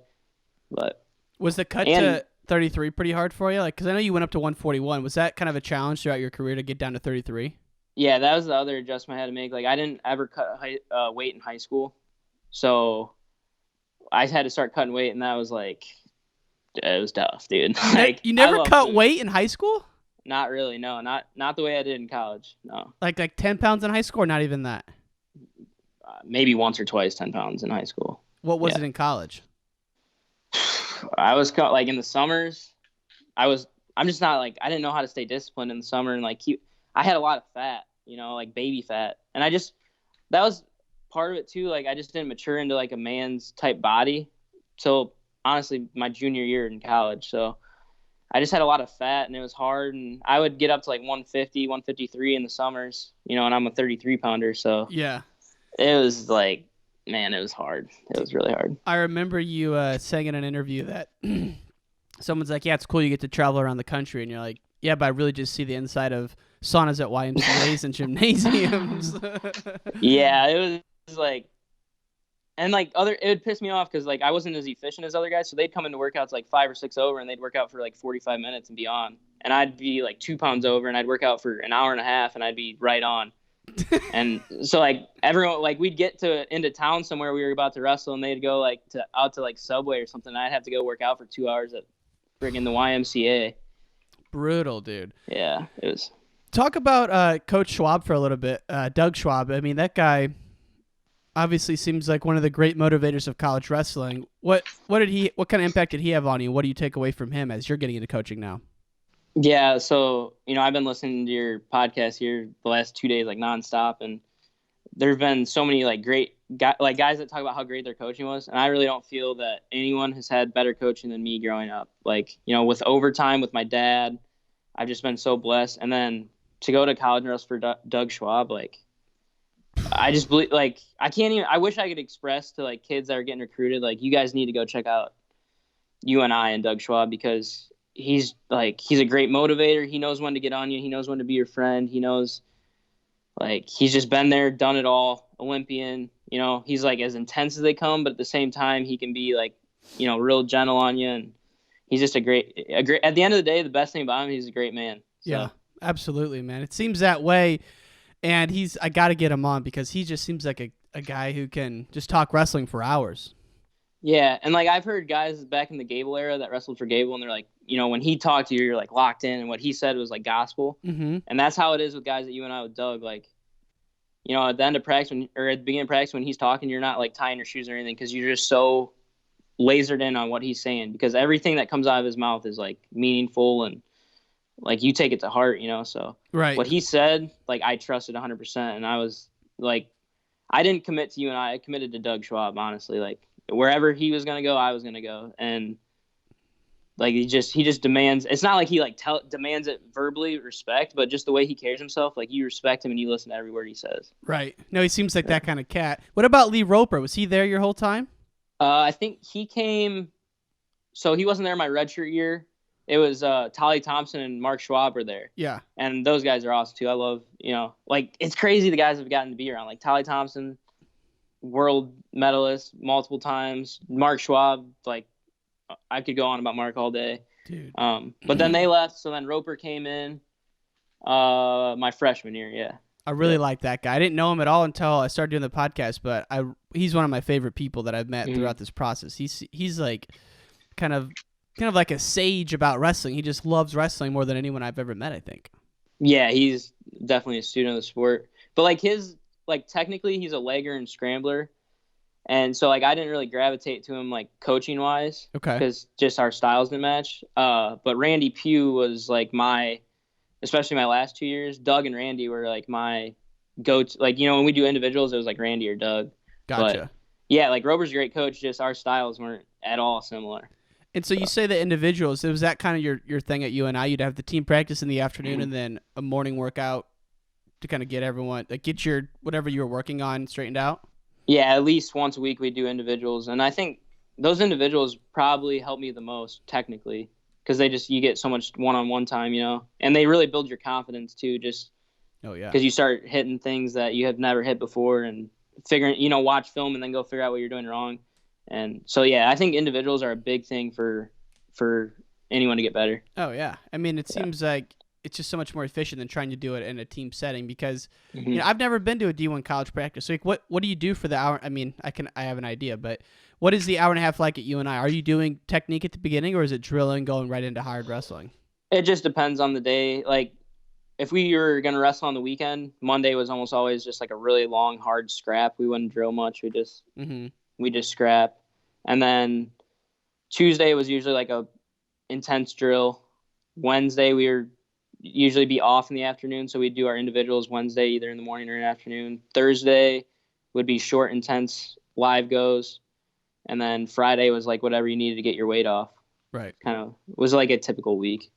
But was the cut to 33 pretty hard for you? Like, because I know you went up to 141. Was that kind of a challenge throughout your career to get down to 33? Yeah, that was the other adjustment I had to make. Like, I didn't ever cut weight in high school, so I had to start cutting weight, and that was like, it was tough, dude. Like, you never cut weight in high school? Not really, no. Not the way I did in college, no. Like 10 pounds in high school, or not even that? Maybe once or twice 10 pounds in high school. What was it in college? I was like in the summers. I'm just not like, I didn't know how to stay disciplined in the summer, and like I had a lot of fat, like baby fat, and that was part of it too. Like, I just didn't mature into like a man's type body till honestly my junior year in college. So I just had a lot of fat, and it was hard, and I would get up to like 150, 153 in the summers, and I'm a 33 pounder. So yeah, it was like, man, it was hard. It was really hard. I remember you saying in an interview that someone's like, yeah, it's cool you get to travel around the country. And you're like, yeah, but I really just see the inside of saunas at YMCAs and gymnasiums. Yeah, it was like, and like it would piss me off because like I wasn't as efficient as other guys. So they'd come into workouts like 5 or 6 over, and they'd work out for like 45 minutes and be on. And I'd be like 2 pounds over, and I'd work out for an hour and a half, and I'd be right on. And so like everyone, like we'd get into town somewhere we were about to wrestle, and they'd go like out to like Subway or something, and I'd have to go work out for 2 hours at friggin' the YMCA. Brutal, dude. Yeah, it was. Talk about Coach Schwab for a little bit. Doug Schwab. I mean, that guy obviously seems like one of the great motivators of college wrestling. What kind of impact did he have on you? What do you take away from him as you're getting into coaching now? Yeah, so, I've been listening to your podcast here the last 2 days, like nonstop, and there've been so many like great guys that talk about how great their coaching was, and I really don't feel that anyone has had better coaching than me growing up. Like, with overtime with my dad, I've just been so blessed. And then to go to college and wrestle for Doug Schwab, like, I just believe, like, I wish I could express to like kids that are getting recruited, like, you guys need to go check out UNI and Doug Schwab, because he's a great motivator. He knows when to get on you. He knows when to be your friend. He knows, like, he's just been there, done it all, Olympian. He's like as intense as they come, but at the same time, he can be like, real gentle on you. And he's just a great, at the end of the day, the best thing about him, he's a great man. So. Yeah, absolutely, man. It seems that way. And I got to get him on because he just seems like a guy who can just talk wrestling for hours. Yeah, and like I've heard guys back in the Gable era that wrestled for Gable, and they're like, when he talked to you, you're like locked in, and what he said was like gospel. Mm-hmm. And that's how it is with guys that you and I with Doug. Like, at the end of practice or at the beginning of practice when he's talking, you're not like tying your shoes or anything because you're just so lasered in on what he's saying, because everything that comes out of his mouth is like meaningful and like you take it to heart, So right. What he said, like I trusted 100%, and I was like, I didn't commit to UNI. I committed to Doug Schwab, honestly. Like, wherever he was going to go, I was going to go. And like, he just demands, it's not like he like demands it verbally, respect, but just the way he carries himself, like you respect him and you listen to every word he says. Right. No, he seems like that kind of cat. What about Lee Roper? Was he there your whole time? I think he came, so he wasn't there my redshirt year. It was Tolly Thompson and Mark Schwab were there. Yeah. And those guys are awesome too. I love, like it's crazy the guys have gotten to be around, like Tolly Thompson, world medalist multiple times. Mark Schwab, like I could go on about Mark all day. Dude. But then they left, so then Roper came in my freshman year, yeah. I really like that guy. I didn't know him at all until I started doing the podcast, but he's one of my favorite people that I've met throughout this process. He's like kind of like a sage about wrestling. He just loves wrestling more than anyone I've ever met, I think. Yeah, he's definitely a student of the sport. But like technically he's a legger and scrambler. And so like I didn't really gravitate to him like coaching wise. Okay. Because just our styles didn't match. But Randy Pugh was like especially my last 2 years, Doug and Randy were like my go-to. Like, when we do individuals, it was like Randy or Doug. Gotcha. But, yeah, like Roper's a great coach, just our styles weren't at all similar. And so you say the individuals, was that kind of your thing at UNI? You'd have the team practice in the afternoon and then a morning workout to kind of get everyone, like get your whatever you were working on straightened out? Yeah, at least once a week we do individuals. And I think those individuals probably help me the most technically, because you get so much one-on-one time, and they really build your confidence too, just because you start hitting things that you have never hit before and figuring, watch film and then go figure out what you're doing wrong. And so, yeah, I think individuals are a big thing for anyone to get better. Oh yeah, I mean, it seems like it's just so much more efficient than trying to do it in a team setting because I've never been to a D1 college practice. So like, what do you do for the hour? I mean, I have an idea, but what is the hour and a half like at UNI? Are you doing technique at the beginning, or is it drilling going right into hard wrestling? It just depends on the day. Like if we were gonna wrestle on the weekend, Monday was almost always just like a really long, hard scrap. We wouldn't drill much. We just scrap, and then Tuesday was usually like a intense drill. Wednesday we were usually be off in the afternoon, so we'd do our individuals Wednesday either in the morning or in the afternoon. Thursday would be short, intense live goes, and then Friday was like whatever you needed to get your weight off. Right. Kind of was like a typical week.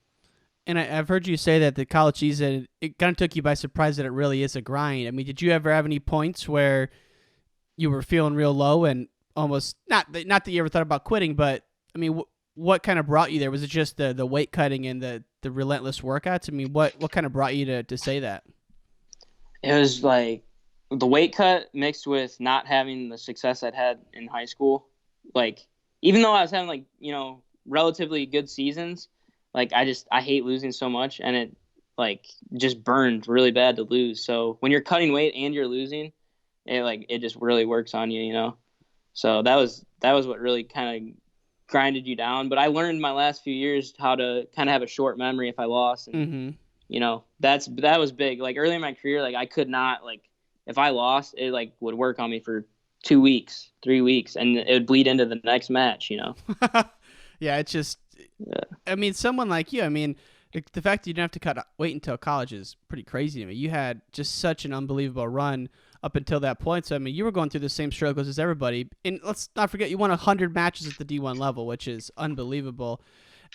And I've heard you say that the college season, it kind of took you by surprise that it really is a grind. I mean, did you ever have any points where you were feeling real low and almost not that you ever thought about quitting, but I mean, what kind of brought you there? Was it just the weight cutting and the relentless workouts? I mean, what kind of brought you to say that? It was like the weight cut mixed with not having the success I'd had in high school. Like, even though I was having like, relatively good seasons, like I hate losing so much, and it like just burned really bad to lose. So when you're cutting weight and you're losing, it just really works on you, So that was what really kind of grinded you down. But I learned my last few years how to kind of have a short memory if I lost, and that was big. Like early in my career, like I could not, like if I lost, it like would work on me for 2 weeks, 3 weeks, and it would bleed into the next match. Yeah, it's just. I mean, someone like you. I mean, the fact that you didn't have to cut weight until college is pretty crazy to me. You had just such an unbelievable run up until that point. So, I mean, you were going through the same struggles as everybody. And let's not forget, you won 100 matches at the D1 level, which is unbelievable.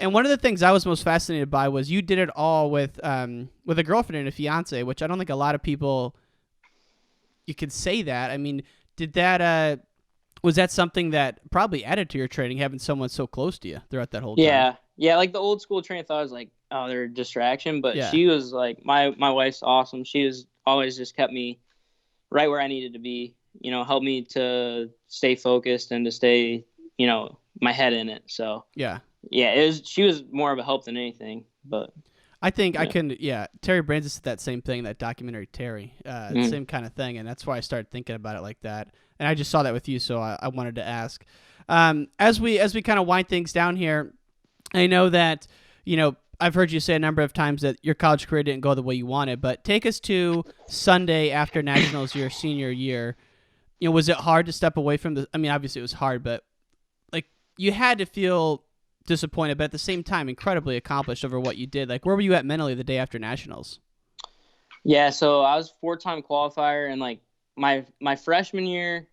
And one of the things I was most fascinated by was you did it all with a girlfriend and a fiance, which I don't think a lot of people, you could say that. I mean, was that something that probably added to your training, having someone so close to you throughout that whole time? Yeah. Like the old school train of thought was like, oh, they're a distraction. But she was like, my wife's awesome. She was always just kept me right where I needed to be, helped me to stay focused and to stay, my head in it. So she was more of a help than anything. But I think Terry Brandes did that same thing, that documentary Terry, same kind of thing. And that's why I started thinking about it like that. And I just saw that with you, so I wanted to ask. As we kind of wind things down here, I know that, I've heard you say a number of times that your college career didn't go the way you wanted, but take us to Sunday after Nationals your senior year. Was it hard to step away from obviously it was hard, but like you had to feel disappointed, but at the same time incredibly accomplished over what you did. Like, where were you at mentally the day after Nationals? Yeah, so I was 4-time qualifier, and like my freshman year,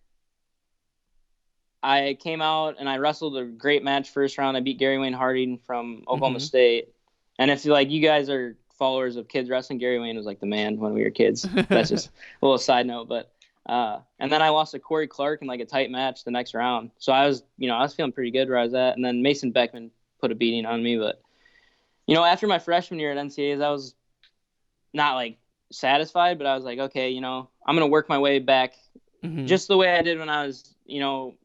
I came out and I wrestled a great match first round. I beat Gary Wayne Harding from Oklahoma State. And if like you guys are followers of kids wrestling, Gary Wayne was like the man when we were kids. That's just a little side note. But and then I lost to Corey Clark in like a tight match the next round. So I was feeling pretty good where I was at. And then Mason Beckman put a beating on me. But after my freshman year at NCAAs, I was not like satisfied, but I was like, okay, I'm gonna work my way back just the way I did when I was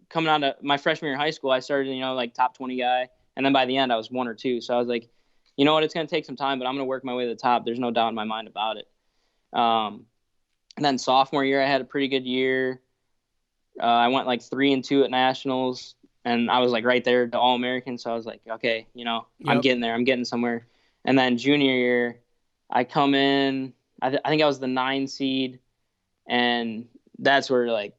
coming out of my freshman year in high school. I started like top 20 guy, and then by the end I was 1 or 2. So I was like, you know what, it's gonna take some time, but I'm gonna work my way to the top. There's no doubt in my mind about it. And then sophomore year I had a pretty good year. I went like 3-2 at nationals, and I was like right there to All-American. So I was like, okay, I'm getting there, I'm getting somewhere. And then junior year I come in, I think I was the 9 seed, and that's where like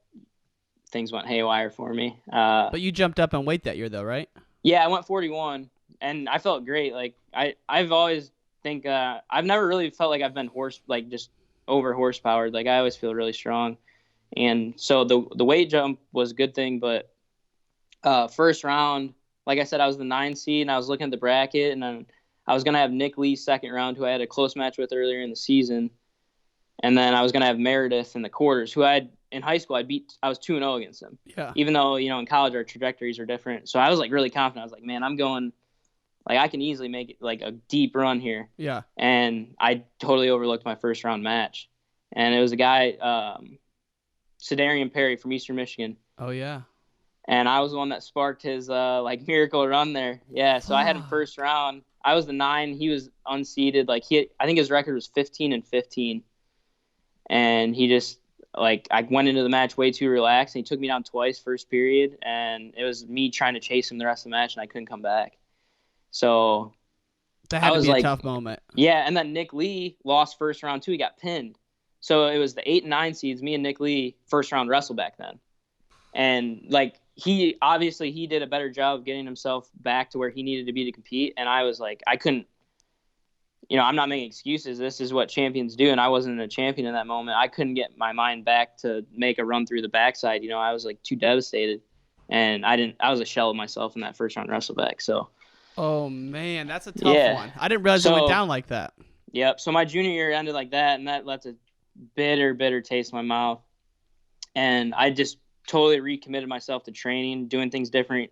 things went haywire for me. But you jumped up in weight that year though, right? Yeah, I went 41, and I felt great. Like I've always I've never really felt like I've been just over horsepowered. Like I always feel really strong. And so the weight jump was a good thing, but first round, like I said, I was the 9 seed, and I was looking at the bracket, and then I was going to have Nick Lee second round, who I had a close match with earlier in the season. And then I was going to have Meredith in the quarters, who in high school, I was 2-0 against him. Yeah. Even though, in college our trajectories are different. So I was like really confident. I was like, man, I'm going, like I can easily make it like a deep run here. Yeah. And I totally overlooked my first round match. And it was a guy, Sedarian Perry from Eastern Michigan. Oh yeah. and I was the one that sparked his like miracle run there. Yeah, so I had him first round. I was the 9. He was unseeded. Like I think his record was 15-15, and he just like I went into the match way too relaxed. And he took me down twice first period, and it was me trying to chase him the rest of the match, and I couldn't come back. So that had to be a tough moment. Yeah, and then Nick Lee lost first round too. He got pinned. So it was the 8 and 9 seeds, me and Nick Lee, first round wrestle back then. And like he did a better job of getting himself back to where he needed to be to compete. And I was like, I couldn't, I'm not making excuses. This is what champions do. And I wasn't a champion in that moment. I couldn't get my mind back to make a run through the backside. I was like too devastated. And I was a shell of myself in that first round wrestle back. So. Oh man, that's a tough one. I didn't realize it went down like that. Yep. So my junior year ended like that. And that left a bitter taste in my mouth. And I just totally recommitted myself to training, doing things different.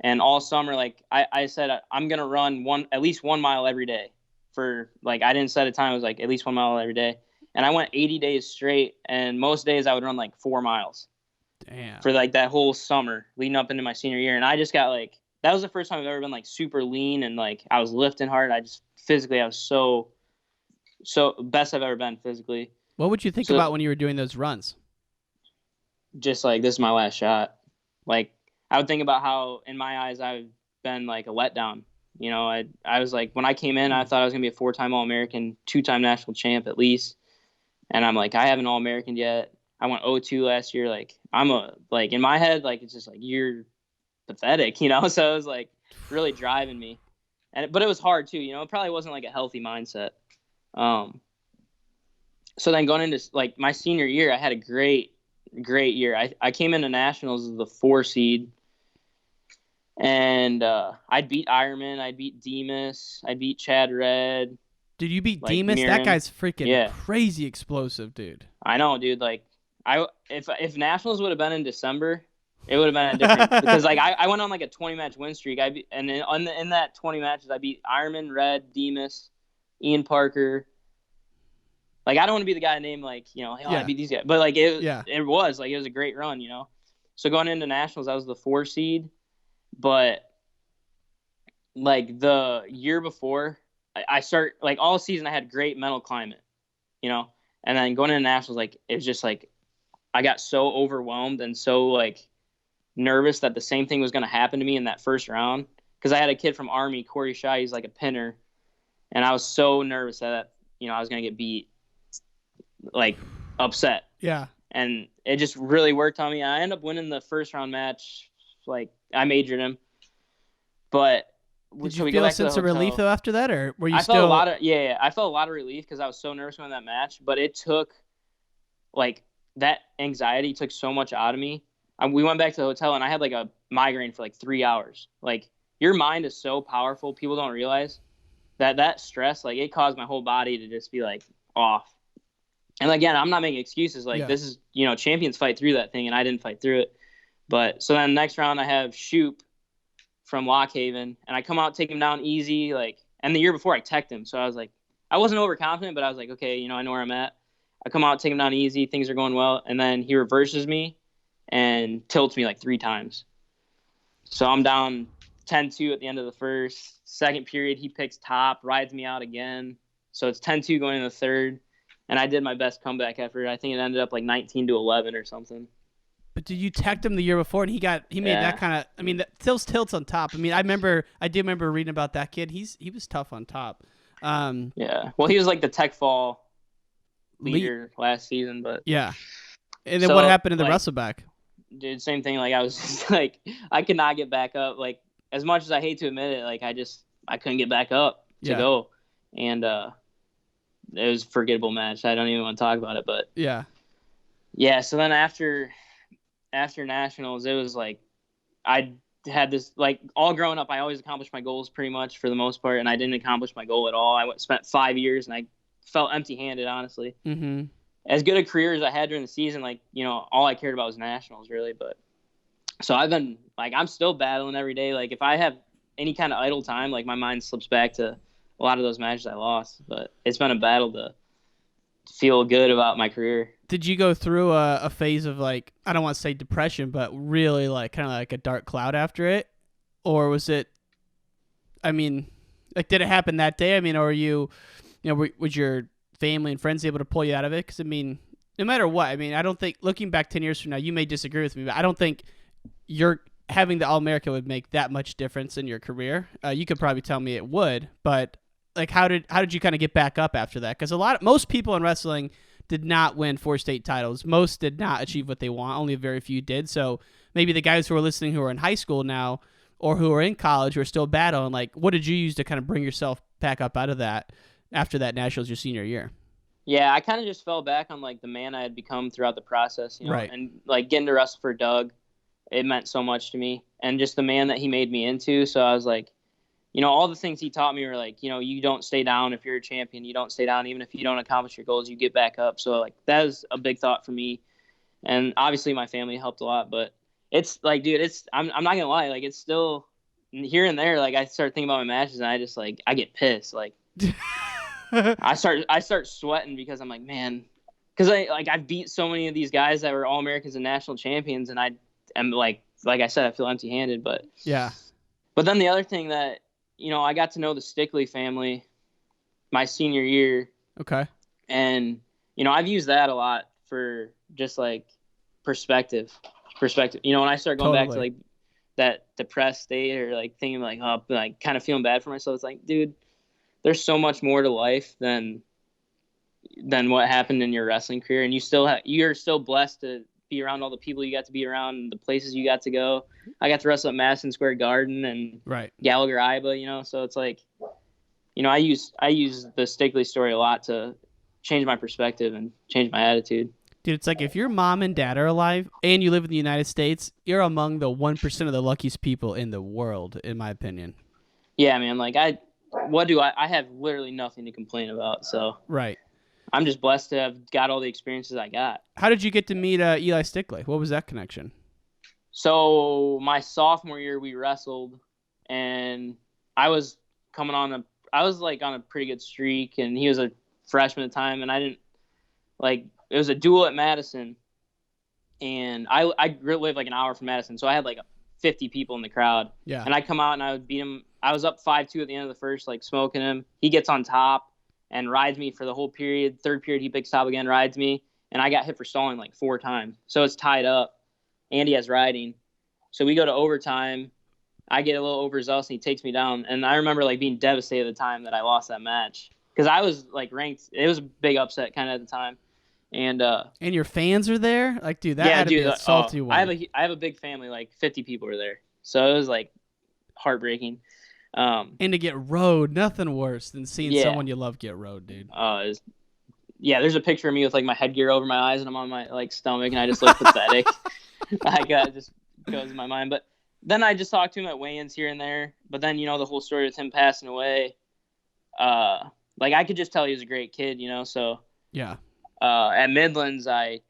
And all summer, like I said, I'm going to run at least 1 mile every day for like, I didn't set a time. It was like at least 1 mile every day. And I went 80 days straight. And most days I would run like 4 miles. Damn. For like that whole summer leading up into my senior year. And I just got like, that was the first time I've ever been like super lean. And like, I was lifting hard. I was so best I've ever been physically. What would you think about when you were doing those runs? Just like, this is my last shot. Like, I would think about how, in my eyes, I've been like a letdown. I was like, when I came in, I thought I was going to be a 4-time All-American, 2-time national champ at least. And I'm like, I haven't All-American yet. I went 0-2 last year. Like, in my head, like, it's just like, you're pathetic, So it was like really driving me. But it was hard too, It probably wasn't like a healthy mindset. So then going into like my senior year, I had a great year. I came into nationals as the 4 seed, and I beat Ironman, I beat Demas, I beat Jered. Did you beat like, Demas? Mirren. That guy's freaking crazy explosive, dude. I know, dude. Like if nationals would have been in December, it would have been a different because like I went on like a 20-match win streak. In that 20 matches, I beat Ironman, Red, Demas, Ian Parker. Like, I don't want to be the guy named like, I beat these guys. But like it was a great run, So going into nationals, I was the 4 seed. But like the year before, I start like all season I had great mental climate, and then going into nationals, like it was just like I got so overwhelmed and so like nervous that the same thing was going to happen to me in that first round. Because I had a kid from Army, Corey Shy, he's like a pinner, and I was so nervous that I was going to get beat. Like upset. Yeah. And it just really worked on me. I ended up winning the first round match. Like I majored him. But did you feel a sense of relief though after that, or were you I felt a lot of relief because I was so nervous going that match. But it took like that anxiety took so much out of me. We went back to the hotel and I had like a migraine for like 3 hours. Like your mind is so powerful. People don't realize that stress, like it caused my whole body to just be like off. And again, I'm not making excuses. Like this is, champions fight through that thing, and I didn't fight through it. But so then next round I have Shoop from Lock Haven, and I come out, take him down easy. Like, and the year before I teched him, so I was like, I wasn't overconfident, but I was like, okay, I know where I'm at. I come out, take him down easy, things are going well, and then he reverses me and tilts me like 3 times. So I'm down 10-2 at the end of the first. Second period, he picks top, rides me out again. So it's 10-2 going in the third. And I did my best comeback effort. I think it ended up like 19-11 or something. But did you tech him the year before, and he made that kind of? I mean, those tilts on top. I mean, I do remember reading about that kid. He was tough on top. Yeah. Well, he was like the tech fall leader last season, but yeah. And then what happened in the wrestleback? Dude, same thing. Like I was just like I could not get back up. Like as much as I hate to admit it, like I couldn't get back up to go, and it was a forgettable match. I don't even want to talk about it, but yeah. So then after nationals, it was like I had this like all growing up. I always accomplished my goals pretty much for the most part, and I didn't accomplish my goal at all. I spent 5 years, and I felt empty-handed, honestly. Mm-hmm. As good a career as I had during the season, like all I cared about was nationals, really. But so I've been like I'm still battling every day. Like if I have any kind of idle time, like my mind slips back to a lot of those matches I lost, but it's been a battle to feel good about my career. Did you go through a phase of like, I don't want to say depression, but really like kind of like a dark cloud after it? Or was it, I mean, like, did it happen that day? I mean, or was your family and friends able to pull you out of it? Because, I mean, no matter what, I mean, I don't think, looking back 10 years from now, you may disagree with me, but I don't think you're having the All-American would make that much difference in your career. You could probably tell me it would, but like, how did you kind of get back up after that? Because most people in wrestling did not win 4 state titles. Most did not achieve what they want. Only a very few did. So maybe the guys who are listening who are in high school now or who are in college who are still battling, like, what did you use to kind of bring yourself back up out of that after that nationals your senior year? Yeah, I kind of just fell back on like the man I had become throughout the process, Right. And like getting to wrestle for Doug, it meant so much to me, and just the man that he made me into. So I was like, all the things he taught me were like, you don't stay down if you're a champion. You don't stay down even if you don't accomplish your goals. You get back up. So like that was a big thought for me, and obviously my family helped a lot. But it's like, dude, I'm not gonna lie, like it's still here and there. Like I start thinking about my matches, and I just like I get pissed. Like I start sweating because I'm like, man, because I beat so many of these guys that were All-Americans and national champions, and I am like I said, I feel empty-handed. But yeah. But then the other thing that I got to know the Stickley family my senior year. Okay. And, I've used that a lot for just like perspective. When I start going back to like that depressed state or like thinking like, oh, like kind of feeling bad for myself. It's like, dude, there's so much more to life than what happened in your wrestling career. And you're still blessed to be around all the people you got to be around and the places you got to go. I got to wrestle at Madison Square Garden and right. Gallagher Iba, so it's like, I use the Stickley story a lot to change my perspective and change my attitude. Dude, it's like if your mom and dad are alive and you live in the United States, you're among the 1% of the luckiest people in the world, in my opinion. Yeah, man. Like I have literally nothing to complain about. So right. I'm just blessed to have got all the experiences I got. How did you get to meet Eli Stickley? What was that connection? So my sophomore year, we wrestled, and I was on a pretty good streak, and he was a freshman at the time, and I didn't it was a duel at Madison, and I lived like an hour from Madison, so I had like 50 people in the crowd. Yeah. And I come out and I would beat him. I was up 5-2 at the end of the first, like smoking him. He gets on top and rides me for the whole period. Third period, he picks top again, rides me, and I got hit for stalling like 4 times. So it's tied up. Andy has riding. So we go to overtime. I get a little overzealous, and he takes me down. And I remember like being devastated at the time that I lost that match because I was like ranked. It was a big upset kind of at the time. And your fans are there? Like, dude, that had to be a salty one. I have a big family, like 50 people are there. So it was like heartbreaking. And to get rode, nothing worse than seeing someone you love get rode, dude. There's a picture of me with like my headgear over my eyes and I'm on my like stomach and I just look pathetic. It just goes in my mind. But then I just talked to him at weigh-ins here and there. But then, the whole story with him passing away, like I could just tell he was a great kid, so. Yeah. At Midlands, I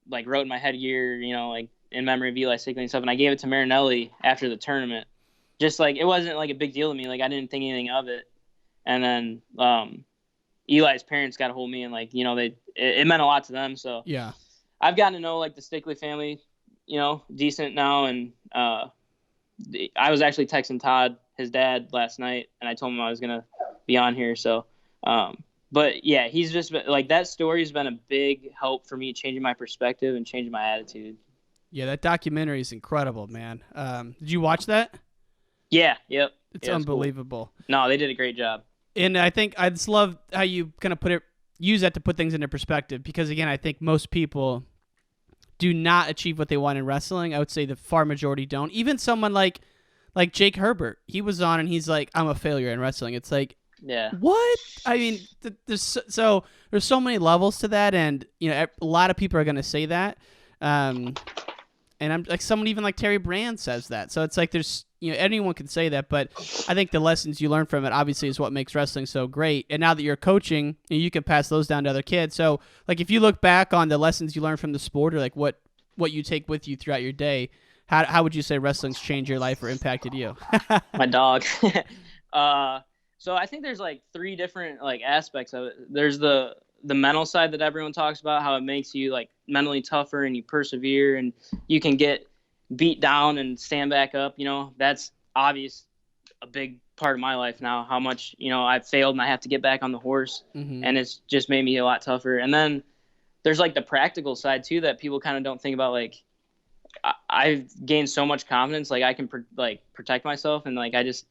like wrote in my headgear, like in memory of Eli Stickley and stuff, and I gave it to Marinelli after the tournament. Just like it wasn't like a big deal to me, like I didn't think anything of it. And then Eli's parents got a hold of me, and like it meant a lot to them. So yeah, I've gotten to know like the Stickley family, decent now. And I was actually texting Todd, his dad, last night, and I told him I was gonna be on here. So. But yeah, he's just been, like that story's been a big help for me changing my perspective and changing my attitude. Yeah, that documentary is incredible, man. Did you watch that? Yeah, yep. It's unbelievable. Cool. No, they did a great job. And I think I just love how you kind of use that to put things into perspective because again, I think most people do not achieve what they want in wrestling. I would say the far majority don't. Even someone like Jake Herbert, he was on and he's like, I'm a failure in wrestling. It's like, yeah. What? I mean, there's so many levels to that, and a lot of people are going to say that, and I'm like someone even like Terry Brand says that. So it's like there's anyone can say that, but I think the lessons you learn from it obviously is what makes wrestling so great. And now that you're coaching, you can pass those down to other kids. So like if you look back on the lessons you learned from the sport, or like what you take with you throughout your day, how would you say wrestling's changed your life or impacted you? My dog. So I think there's like 3 different like aspects of it. There's the the mental side that everyone talks about, how it makes you like mentally tougher and you persevere and you can get beat down and stand back up. You know, that's obvious, a big part of my life now, how much, you know, I've failed and I have to get back on the horse, and it's just made me a lot tougher. And then there's like the practical side too that people kind of don't think about. Like I've gained so much confidence, like I can protect myself, and like I just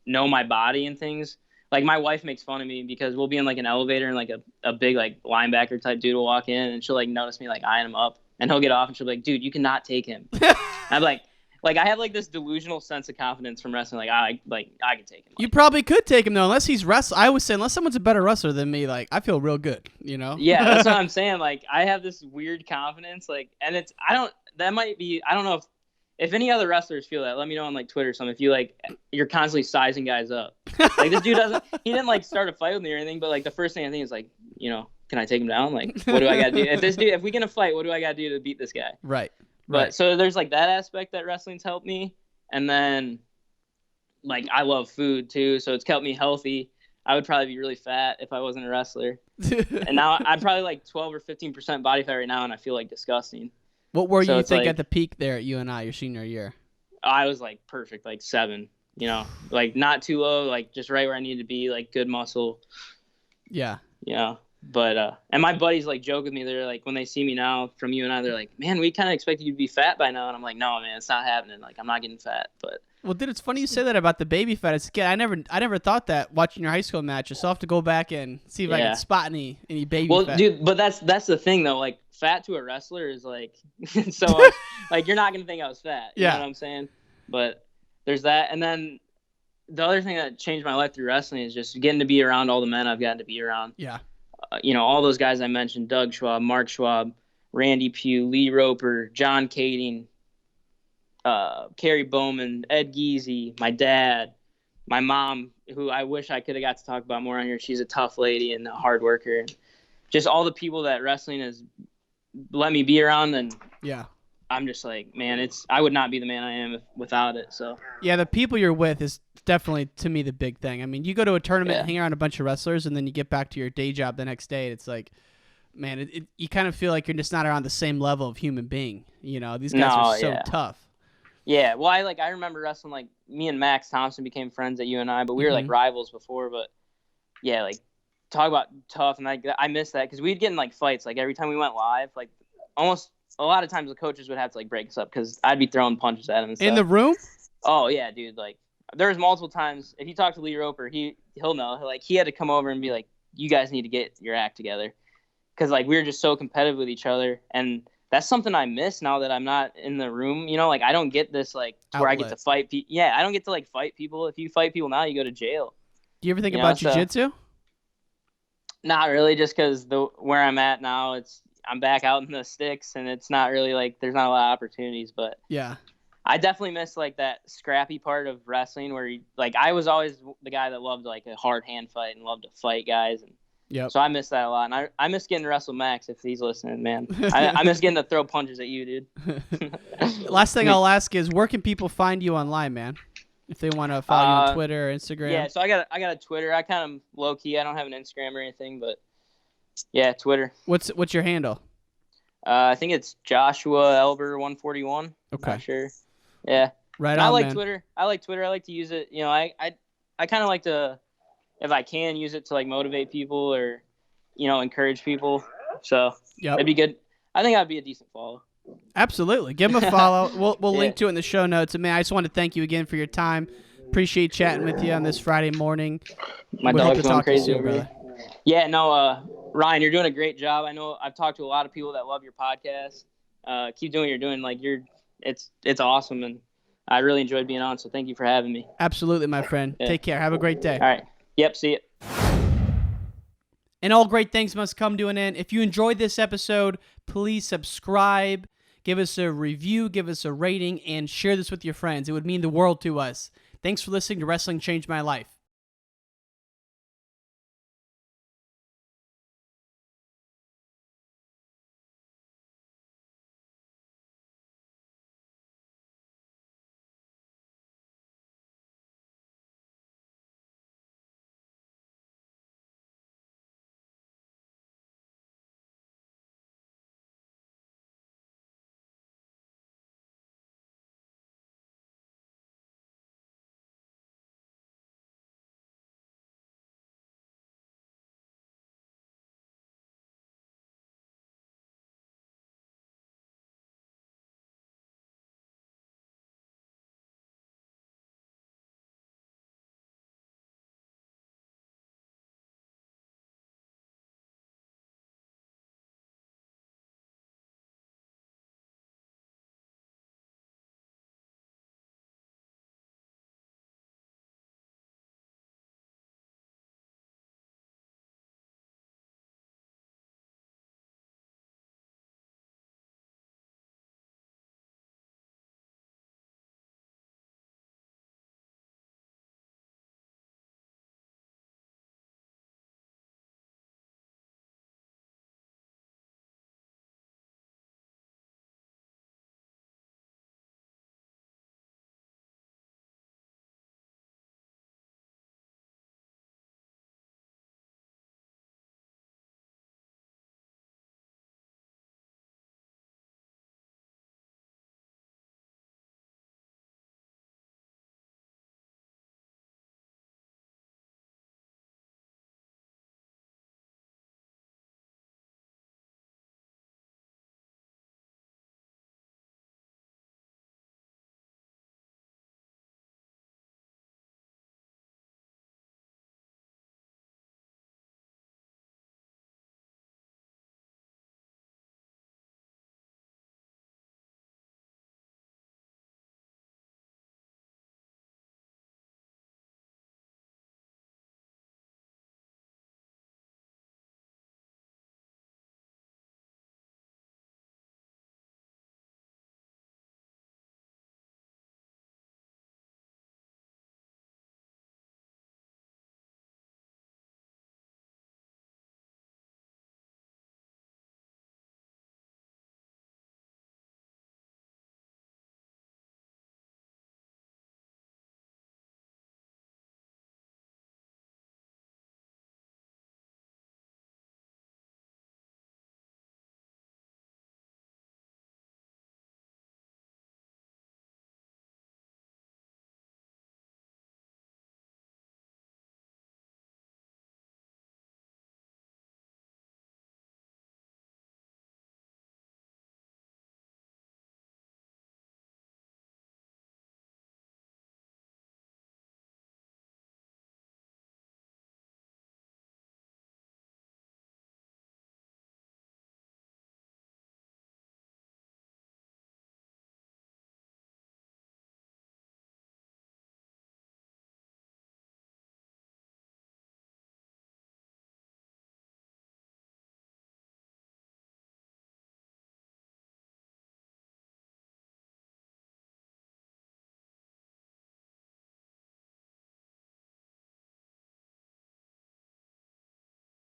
know my body and things. Like my wife makes fun of me because we'll be in like an elevator and like a big like linebacker type dude will walk in and she'll like notice me like eyeing him up, and he'll get off and she'll be like, dude, you cannot take him. I'm like I have like this delusional sense of confidence from wrestling. I can take him. You probably could take him though, unless he's wrestling. I always say unless someone's a better wrestler than me, like I feel real good, you know? Yeah, that's what I'm saying. Like I have this weird confidence, like, and I don't know if any other wrestlers feel that, let me know on like Twitter or something. If you like, you're constantly sizing guys up. Like this dude he didn't like start a fight with me or anything, but like the first thing I think is like, you know, can I take him down? Like, what do I got to do? If we gonna fight, what do I got to do to beat this guy? Right. But so there's like that aspect that wrestling's helped me. And then like, I love food too. So it's kept me healthy. I would probably be really fat if I wasn't a wrestler. And now I'm probably like 12 or 15% body fat right now. And I feel like disgusting. What were you think at the peak there at UNI your senior year? I was like perfect, like 7, you know, like not too low, like just right where I needed to be, like good muscle. Yeah. You know, but, and my buddies like joke with me. They're like, when they see me now from UNI, they're like, man, we kind of expected you to be fat by now. And I'm like, no, man, it's not happening. Like, I'm not getting fat, but. Well, dude, it's funny you say that about the baby fat. It's again, I never thought that watching your high school matches. So I'll have to go back and see if I can spot any baby fat. Well, dude, but that's the thing though. Like fat to a wrestler is like so much, like you're not gonna think I was fat. You know what I'm saying? But there's that, and then the other thing that changed my life through wrestling is just getting to be around all the men I've gotten to be around. Yeah. You know, all those guys I mentioned: Doug Schwab, Mark Schwab, Randy Pugh, Lee Roper, John Kading, Kerry Bowman, Ed Geezy, my dad, my mom, who I wish I could have got to talk about more on here. She's a tough lady and a hard worker. And just all the people that wrestling has let me be around. And yeah, I'm just like, man, I would not be the man I am without it. So yeah, the people you're with is definitely, to me, the big thing. I mean, you go to a tournament, hang around a bunch of wrestlers, and then you get back to your day job the next day. It's like, man, you kind of feel like you're just not around the same level of human being. You know, these guys are so tough. Yeah, well, I remember wrestling, like, me and Max Thompson became friends at UNI, but we were, like, rivals before, but, yeah, like, talk about tough, and I miss that, because we'd get in, like, fights, like, every time we went live, like, almost a lot of times the coaches would have to, like, break us up, because I'd be throwing punches at him and stuff. In the room? Oh, yeah, dude, like, there was multiple times, if you talk to Lee Roper, he'll know, like, he had to come over and be like, you guys need to get your act together, because, like, we were just so competitive with each other, and that's something I miss now that I'm not in the room. You know, like I don't get this like where I get to fight people. Yeah, I don't get to like fight people. If you fight people now, you go to jail. Do you ever think about jiu-jitsu? Not really, just because where I'm at now, I'm back out in the sticks, and it's not really like there's not a lot of opportunities. But yeah, I definitely miss like that scrappy part of wrestling where like I was always the guy that loved like a hard hand fight and loved to fight guys. And yep. So I miss that a lot, and I miss getting to wrestle Max if he's listening, man. I miss getting to throw punches at you, dude. Last thing I'll ask is, where can people find you online, man? If they want to follow you on Twitter or Instagram. Yeah, so I got a Twitter. I kind of low key. I don't have an Instagram or anything, but yeah, Twitter. What's your handle? I think it's Joshua Alber 141. Okay. Not sure. Yeah. Right. I like man. Twitter. I like to use it. You know, I kind of like to, if I can, use it to like motivate people or, you know, encourage people. So it'd be good. I think I'd be a decent follow. Absolutely. Give him a follow. We'll link to it in the show notes. And man, I just want to thank you again for your time. Appreciate chatting with you on this Friday morning. My dog's going crazy over here. Yeah, no, Ryan, you're doing a great job. I know I've talked to a lot of people that love your podcast. Keep doing what you're doing. Like it's awesome, and I really enjoyed being on. So thank you for having me. Absolutely, my friend. Yeah. Take care. Have a great day. All right. Yep. See you. And all great things must come to an end. If you enjoyed this episode, please subscribe, give us a review, give us a rating, and share this with your friends. It would mean the world to us. Thanks for listening to Wrestling Changed My Life.